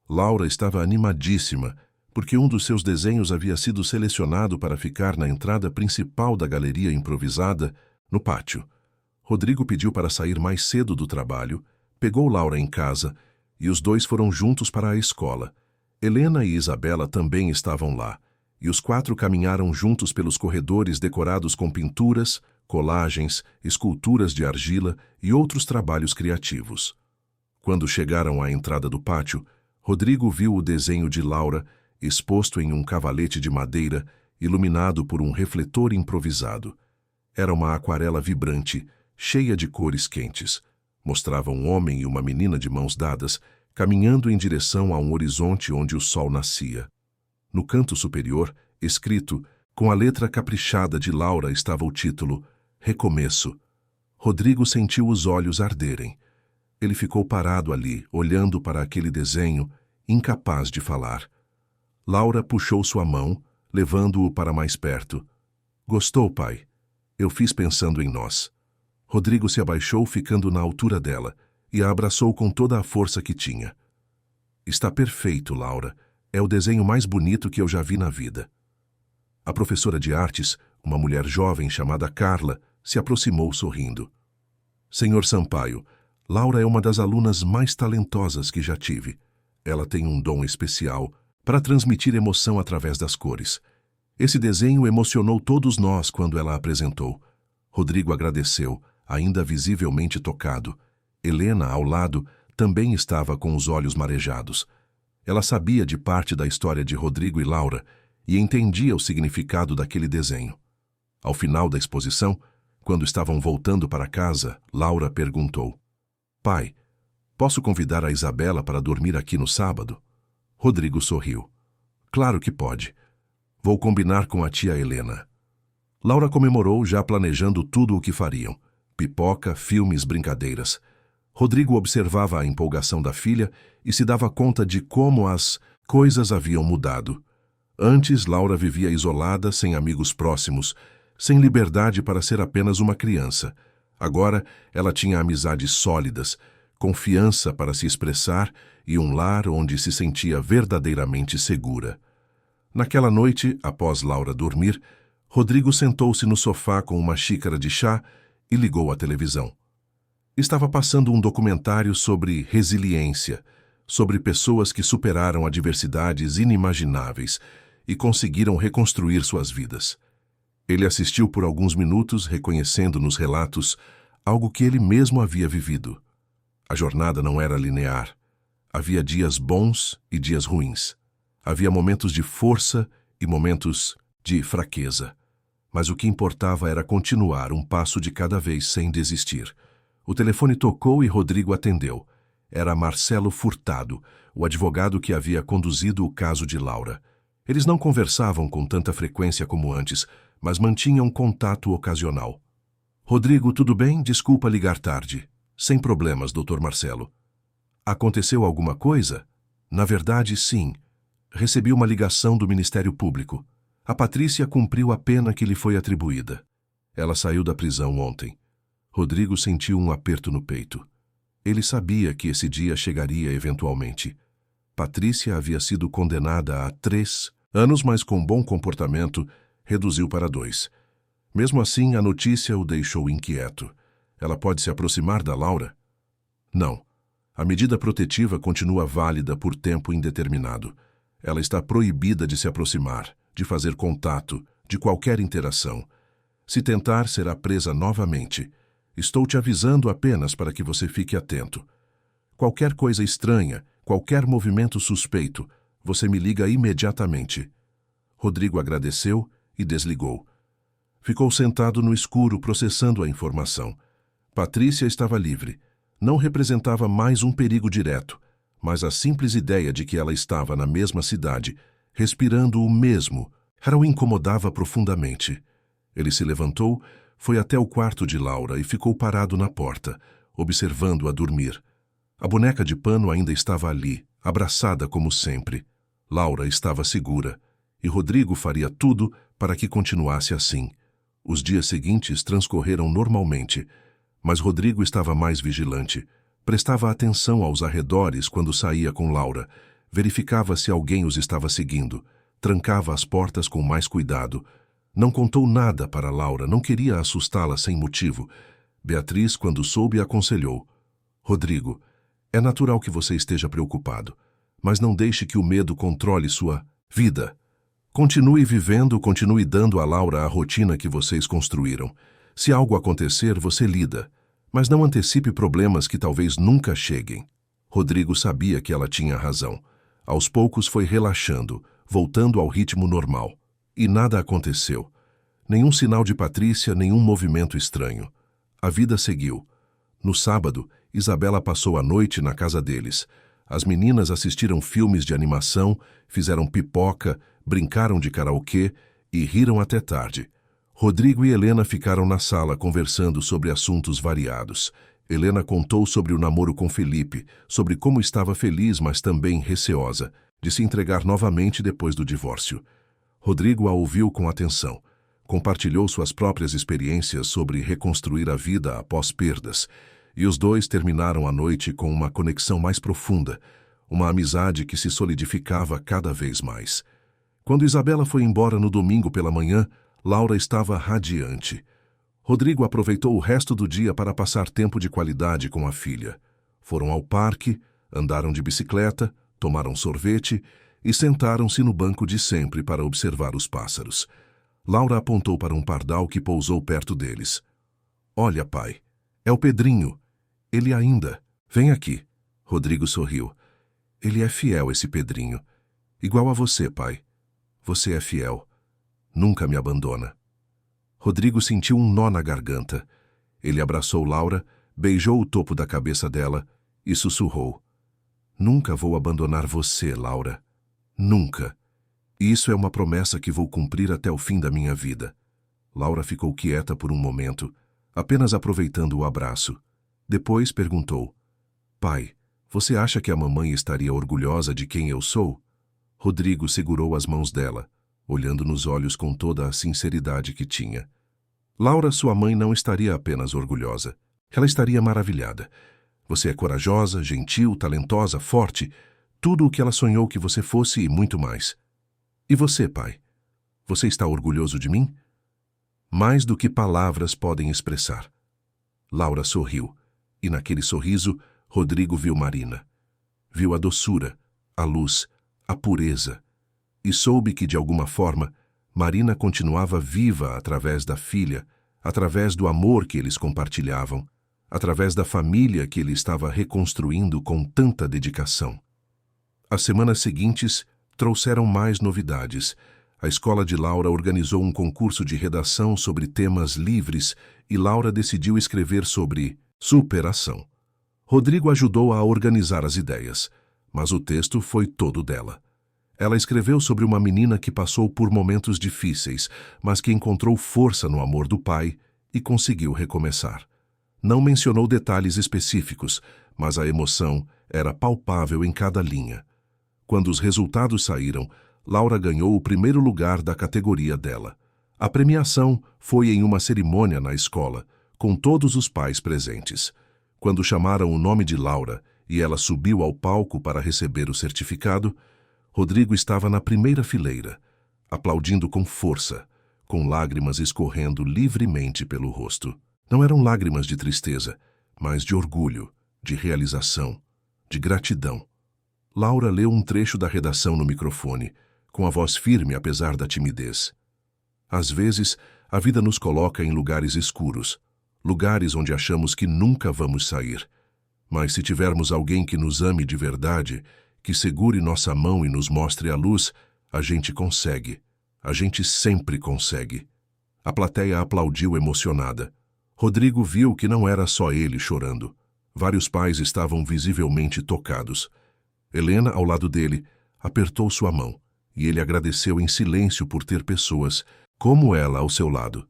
[SPEAKER 1] Laura estava animadíssima, porque um dos seus desenhos havia sido selecionado para ficar na entrada principal da galeria improvisada, no pátio. Rodrigo pediu para sair mais cedo do trabalho, pegou Laura em casa e os dois foram juntos para a escola. Helena e Isabela também estavam lá, e os 4 caminharam juntos pelos corredores decorados com pinturas, colagens, esculturas de argila e outros trabalhos criativos. Quando chegaram à entrada do pátio, Rodrigo viu o desenho de Laura exposto em um cavalete de madeira, iluminado por um refletor improvisado. Era uma aquarela vibrante, cheia de cores quentes. Mostrava um homem e uma menina de mãos dadas, caminhando em direção a um horizonte onde o sol nascia. No canto superior, escrito, com a letra caprichada de Laura, estava o título Recomeço. Rodrigo sentiu os olhos arderem. Ele ficou parado ali, olhando para aquele desenho, incapaz de falar. Laura puxou sua mão, levando-o para mais perto. Gostou, pai? Eu fiz pensando em nós. Rodrigo se abaixou, ficando na altura dela, e a abraçou com toda a força que tinha. Está perfeito, Laura. É o desenho mais bonito que eu já vi na vida. A professora de artes, uma mulher jovem chamada Carla, se aproximou sorrindo. Senhor Sampaio, Laura é uma das alunas mais talentosas que já tive. Ela tem um dom especial para transmitir emoção através das cores. Esse desenho emocionou todos nós quando ela apresentou. Rodrigo agradeceu, ainda visivelmente tocado. Helena, ao lado, também estava com os olhos marejados. Ela sabia de parte da história de Rodrigo e Laura e entendia o significado daquele desenho. Ao final da exposição, quando estavam voltando para casa, Laura perguntou: Pai, posso convidar a Isabela para dormir aqui no sábado? Rodrigo sorriu. Claro que pode. Vou combinar com a tia Helena. Laura comemorou, já planejando tudo o que fariam. Pipoca, filmes, brincadeiras. Rodrigo observava a empolgação da filha e se dava conta de como as coisas haviam mudado. Antes, Laura vivia isolada, sem amigos próximos, sem liberdade para ser apenas uma criança. Agora, ela tinha amizades sólidas, confiança para se expressar e um lar onde se sentia verdadeiramente segura. Naquela noite, após Laura dormir, Rodrigo sentou-se no sofá com uma xícara de chá e ligou a televisão. Estava passando um documentário sobre resiliência, sobre pessoas que superaram adversidades inimagináveis e conseguiram reconstruir suas vidas. Ele assistiu por alguns minutos, reconhecendo nos relatos algo que ele mesmo havia vivido. A jornada não era linear. Havia dias bons e dias ruins. Havia momentos de força e momentos de fraqueza. Mas o que importava era continuar um passo de cada vez sem desistir. O telefone tocou e Rodrigo atendeu. Era Marcelo Furtado, o advogado que havia conduzido o caso de Laura. Eles não conversavam com tanta frequência como antes, mas mantinham contato ocasional. Rodrigo, tudo bem? Desculpa ligar tarde. Sem problemas, Dr. Marcelo. Aconteceu alguma coisa? Na verdade, sim. Recebi uma ligação do Ministério Público. A Patrícia cumpriu a pena que lhe foi atribuída. Ela saiu da prisão ontem. Rodrigo sentiu um aperto no peito. Ele sabia que esse dia chegaria eventualmente. Patrícia havia sido condenada a 3 anos, mas com bom comportamento, reduziu para 2. Mesmo assim, a notícia o deixou inquieto. Ela pode se aproximar da Laura? Não. A medida protetiva continua válida por tempo indeterminado. Ela está proibida de se aproximar, de fazer contato, de qualquer interação. Se tentar, será presa novamente. Estou te avisando apenas para que você fique atento. Qualquer coisa estranha, qualquer movimento suspeito, você me liga imediatamente. Rodrigo agradeceu e desligou. Ficou sentado no escuro processando a informação. Patrícia estava livre. Não representava mais um perigo direto, mas a simples ideia de que ela estava na mesma cidade, respirando o mesmo, o incomodava profundamente. Ele se levantou, foi até o quarto de Laura e ficou parado na porta, observando-a dormir. A boneca de pano ainda estava ali, abraçada como sempre. Laura estava segura, e Rodrigo faria tudo para que continuasse assim. Os dias seguintes transcorreram normalmente, mas Rodrigo estava mais vigilante. Prestava atenção aos arredores quando saía com Laura, verificava se alguém os estava seguindo, trancava as portas com mais cuidado. Não contou nada para Laura, não queria assustá-la sem motivo. Beatriz, quando soube, aconselhou: Rodrigo, é natural que você esteja preocupado, mas não deixe que o medo controle sua vida. Continue vivendo, continue dando a Laura a rotina que vocês construíram. Se algo acontecer, você lida, mas não antecipe problemas que talvez nunca cheguem. Rodrigo sabia que ela tinha razão. Aos poucos foi relaxando, voltando ao ritmo normal. E nada aconteceu. Nenhum sinal de Patrícia, nenhum movimento estranho. A vida seguiu. No sábado, Isabela passou a noite na casa deles. As meninas assistiram filmes de animação, fizeram pipoca, brincaram de karaokê e riram até tarde. Rodrigo e Helena ficaram na sala conversando sobre assuntos variados. Helena contou sobre o namoro com Felipe, sobre como estava feliz, mas também receosa, de se entregar novamente depois do divórcio. Rodrigo a ouviu com atenção. Compartilhou suas próprias experiências sobre reconstruir a vida após perdas, e os dois terminaram a noite com uma conexão mais profunda, uma amizade que se solidificava cada vez mais. Quando Isabela foi embora no domingo pela manhã, Laura estava radiante. Rodrigo aproveitou o resto do dia para passar tempo de qualidade com a filha. Foram ao parque, andaram de bicicleta, tomaram sorvete e sentaram-se no banco de sempre para observar os pássaros. Laura apontou para um pardal que pousou perto deles. Olha, pai, é o Pedrinho. Ele ainda. Vem aqui. Rodrigo sorriu. Ele é fiel, esse Pedrinho. Igual a você, pai. Você é fiel. Nunca me abandona. Rodrigo sentiu um nó na garganta. Ele abraçou Laura, beijou o topo da cabeça dela e sussurrou: Nunca vou abandonar você, Laura. Nunca. E isso é uma promessa que vou cumprir até o fim da minha vida. Laura ficou quieta por um momento, apenas aproveitando o abraço. Depois perguntou: Pai, você acha que a mamãe estaria orgulhosa de quem eu sou? Rodrigo segurou as mãos dela, olhando nos olhos com toda a sinceridade que tinha. Laura, sua mãe, não estaria apenas orgulhosa. Ela estaria maravilhada. Você é corajosa, gentil, talentosa, forte, tudo o que ela sonhou que você fosse e muito mais. E você, pai? Você está orgulhoso de mim? Mais do que palavras podem expressar. Laura sorriu, e naquele sorriso, Rodrigo viu Marina. Viu a doçura, a luz, a pureza, e soube que, de alguma forma, Marina continuava viva através da filha, através do amor que eles compartilhavam, através da família que ele estava reconstruindo com tanta dedicação. As semanas seguintes trouxeram mais novidades. A escola de Laura organizou um concurso de redação sobre temas livres e Laura decidiu escrever sobre superação. Rodrigo ajudou a organizar as ideias, mas o texto foi todo dela. Ela escreveu sobre uma menina que passou por momentos difíceis, mas que encontrou força no amor do pai e conseguiu recomeçar. Não mencionou detalhes específicos, mas a emoção era palpável em cada linha. Quando os resultados saíram, Laura ganhou o primeiro lugar da categoria dela. A premiação foi em uma cerimônia na escola, com todos os pais presentes. Quando chamaram o nome de Laura e ela subiu ao palco para receber o certificado, Rodrigo estava na primeira fileira, aplaudindo com força, com lágrimas escorrendo livremente pelo rosto. Não eram lágrimas de tristeza, mas de orgulho, de realização, de gratidão. Laura leu um trecho da redação no microfone, com a voz firme apesar da timidez. Às vezes, a vida nos coloca em lugares escuros, lugares onde achamos que nunca vamos sair. Mas se tivermos alguém que nos ame de verdade, que segure nossa mão e nos mostre a luz, a gente consegue. A gente sempre consegue. A plateia aplaudiu emocionada. Rodrigo viu que não era só ele chorando. Vários pais estavam visivelmente tocados. Helena, ao lado dele, apertou sua mão, e ele agradeceu em silêncio por ter pessoas como ela ao seu lado.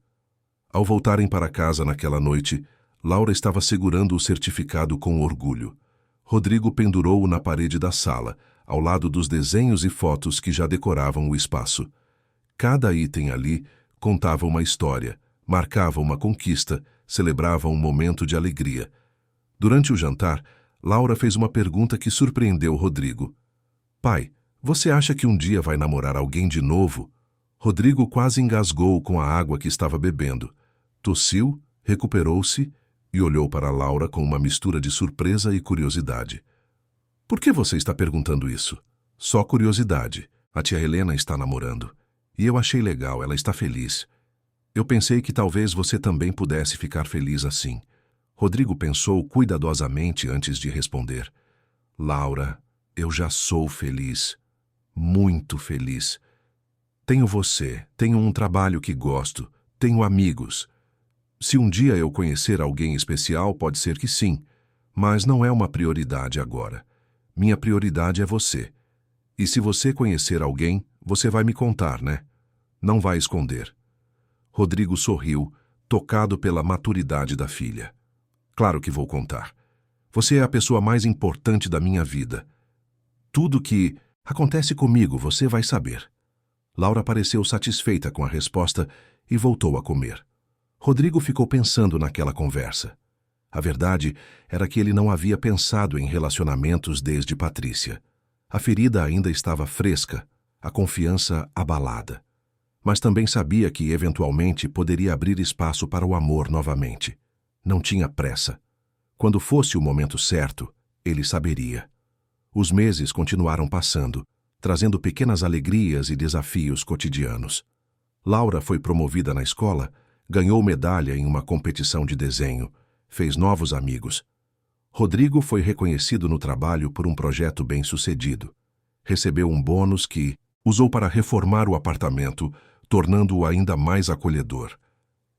[SPEAKER 1] Ao voltarem para casa naquela noite, Laura estava segurando o certificado com orgulho. Rodrigo pendurou-o na parede da sala, ao lado dos desenhos e fotos que já decoravam o espaço. Cada item ali contava uma história, marcava uma conquista, celebrava um momento de alegria. Durante o jantar, Laura fez uma pergunta que surpreendeu Rodrigo. Pai, você acha que um dia vai namorar alguém de novo? Rodrigo quase engasgou com a água que estava bebendo. Tossiu, recuperou-se e olhou para Laura com uma mistura de surpresa e curiosidade. Por que você está perguntando isso? Só curiosidade. A tia Helena está namorando. E eu achei legal, ela está feliz. Eu pensei que talvez você também pudesse ficar feliz assim. Rodrigo pensou cuidadosamente antes de responder. Laura, eu já sou feliz. Muito feliz. Tenho você, tenho um trabalho que gosto, tenho amigos. Se um dia eu conhecer alguém especial, pode ser que sim, mas não é uma prioridade agora. Minha prioridade é você. E se você conhecer alguém, você vai me contar, né? Não vai esconder. Rodrigo sorriu, tocado pela maturidade da filha. Claro que vou contar. Você é a pessoa mais importante da minha vida. Tudo que acontece comigo, você vai saber. Laura pareceu satisfeita com a resposta e voltou a comer. Rodrigo ficou pensando naquela conversa. A verdade era que ele não havia pensado em relacionamentos desde Patrícia. A ferida ainda estava fresca, a confiança abalada. Mas também sabia que, eventualmente, poderia abrir espaço para o amor novamente. Não tinha pressa. Quando fosse o momento certo, ele saberia. Os meses continuaram passando, trazendo pequenas alegrias e desafios cotidianos. Laura foi promovida na escola, ganhou medalha em uma competição de desenho, fez novos amigos. Rodrigo foi reconhecido no trabalho por um projeto bem-sucedido. Recebeu um bônus que usou para reformar o apartamento, tornando-o ainda mais acolhedor.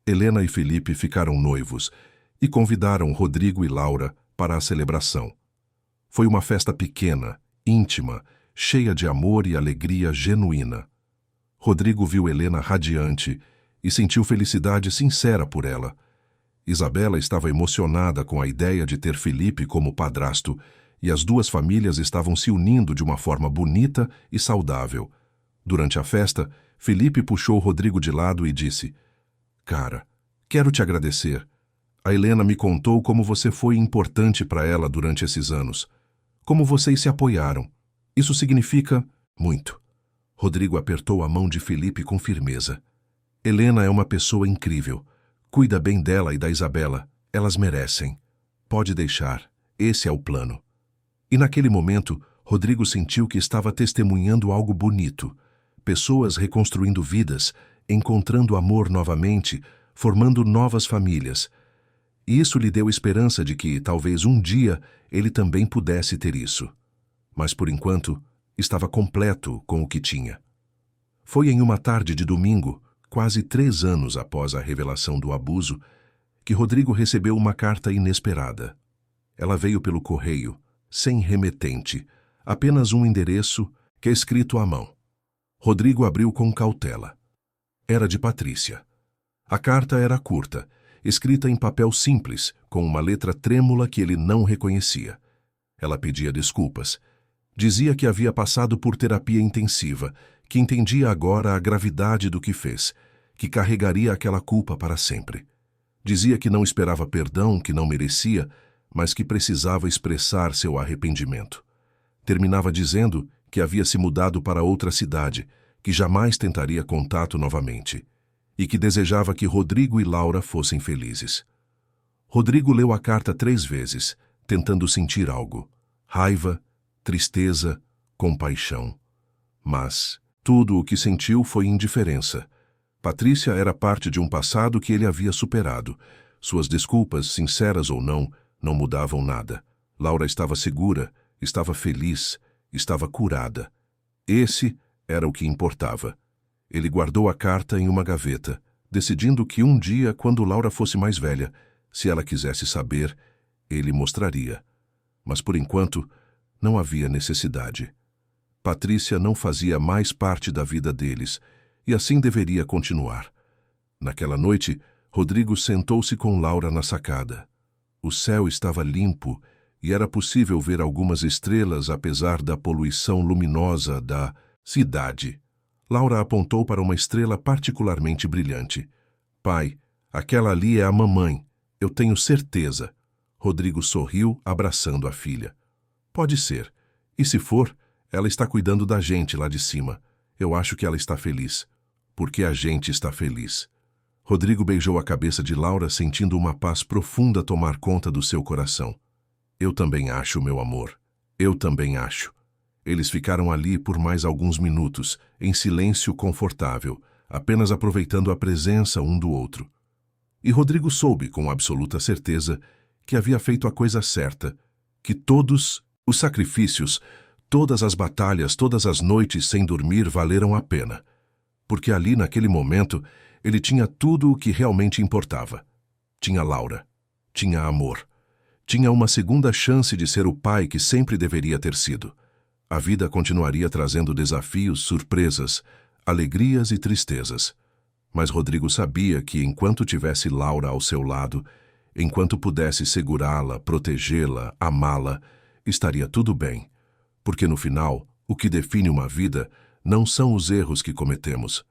[SPEAKER 1] Helena e Felipe ficaram noivos e convidaram Rodrigo e Laura para a celebração. Foi uma festa pequena, íntima, cheia de amor e alegria genuína. Rodrigo viu Helena radiante e sentiu felicidade sincera por ela. Isabela estava emocionada com a ideia de ter Felipe como padrasto e as duas famílias estavam se unindo de uma forma bonita e saudável. Durante a festa, Felipe puxou Rodrigo de lado e disse: Cara, quero te agradecer. A Helena me contou como você foi importante para ela durante esses anos. Como vocês se apoiaram. Isso significa muito. Rodrigo apertou a mão de Felipe com firmeza. Helena é uma pessoa incrível. Cuida bem dela e da Isabela. Elas merecem. Pode deixar. Esse é o plano. E naquele momento, Rodrigo sentiu que estava testemunhando algo bonito. Pessoas reconstruindo vidas, encontrando amor novamente, formando novas famílias. E isso lhe deu esperança de que, talvez um dia, ele também pudesse ter isso. Mas, por enquanto, estava completo com o que tinha. Foi em uma tarde de domingo, quase 3 anos após a revelação do abuso, que Rodrigo recebeu uma carta inesperada. Ela veio pelo correio, sem remetente, apenas um endereço que é escrito à mão. Rodrigo abriu com cautela. Era de Patrícia. A carta era curta, escrita em papel simples, com uma letra trêmula que ele não reconhecia. Ela pedia desculpas. Dizia que havia passado por terapia intensiva, que entendia agora a gravidade do que fez, que carregaria aquela culpa para sempre. Dizia que não esperava perdão, que não merecia, mas que precisava expressar seu arrependimento. Terminava dizendo que havia se mudado para outra cidade, que jamais tentaria contato novamente, e que desejava que Rodrigo e Laura fossem felizes. Rodrigo leu a carta 3 vezes, tentando sentir algo: raiva, tristeza, compaixão. Mas tudo o que sentiu foi indiferença. Patrícia era parte de um passado que ele havia superado. Suas desculpas, sinceras ou não, não mudavam nada. Laura estava segura, estava feliz, estava curada. Esse era o que importava. Ele guardou a carta em uma gaveta, decidindo que um dia, quando Laura fosse mais velha, se ela quisesse saber, ele mostraria. Mas por enquanto, não havia necessidade. Patrícia não fazia mais parte da vida deles, e assim deveria continuar. Naquela noite, Rodrigo sentou-se com Laura na sacada. O céu estava limpo e era possível ver algumas estrelas apesar da poluição luminosa da cidade. Laura apontou para uma estrela particularmente brilhante. Pai, aquela ali é a mamãe, eu tenho certeza. Rodrigo sorriu, abraçando a filha. Pode ser. E se for, ela está cuidando da gente lá de cima. Eu acho que ela está feliz. Porque a gente está feliz. Rodrigo beijou a cabeça de Laura, sentindo uma paz profunda tomar conta do seu coração. Eu também acho, meu amor. Eu também acho. Eles ficaram ali por mais alguns minutos, em silêncio confortável, apenas aproveitando a presença um do outro. E Rodrigo soube, com absoluta certeza, que havia feito a coisa certa, que todos os sacrifícios, todas as batalhas, todas as noites sem dormir valeram a pena. Porque ali, naquele momento, ele tinha tudo o que realmente importava. Tinha Laura. Tinha amor. Tinha uma segunda chance de ser o pai que sempre deveria ter sido. A vida continuaria trazendo desafios, surpresas, alegrias e tristezas. Mas Rodrigo sabia que, enquanto tivesse Laura ao seu lado, enquanto pudesse segurá-la, protegê-la, amá-la, estaria tudo bem. Porque, no final, o que define uma vida não são os erros que cometemos,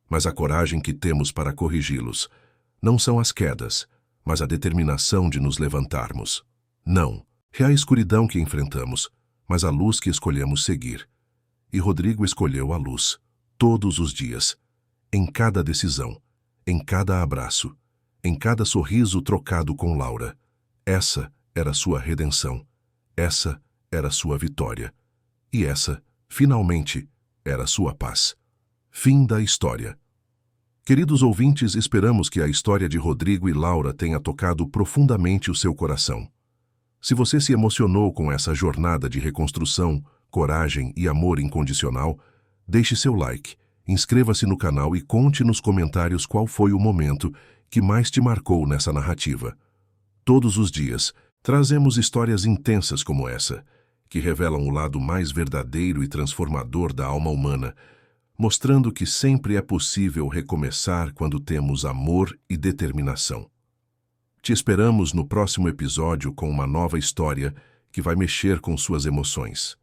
[SPEAKER 1] mas a coragem que temos para corrigi-los. Não são as quedas, mas a determinação de nos levantarmos. Não, é a escuridão que enfrentamos, mas a luz que escolhemos seguir. E Rodrigo escolheu a luz, todos os dias, em cada decisão, em cada abraço, em cada sorriso trocado com Laura. Essa era sua redenção, essa era sua vitória, e essa, finalmente, era sua paz. Fim da história. Queridos ouvintes, esperamos que a história de Rodrigo e Laura tenha tocado profundamente o seu coração. Se você se emocionou com essa jornada de reconstrução, coragem e amor incondicional, deixe seu like, inscreva-se no canal e conte nos comentários qual foi o momento que mais te marcou nessa narrativa. Todos os dias, trazemos histórias intensas como essa, que revelam o lado mais verdadeiro e transformador da alma humana, mostrando que sempre é possível recomeçar quando temos amor e determinação. Te esperamos no próximo episódio com uma nova história que vai mexer com suas emoções.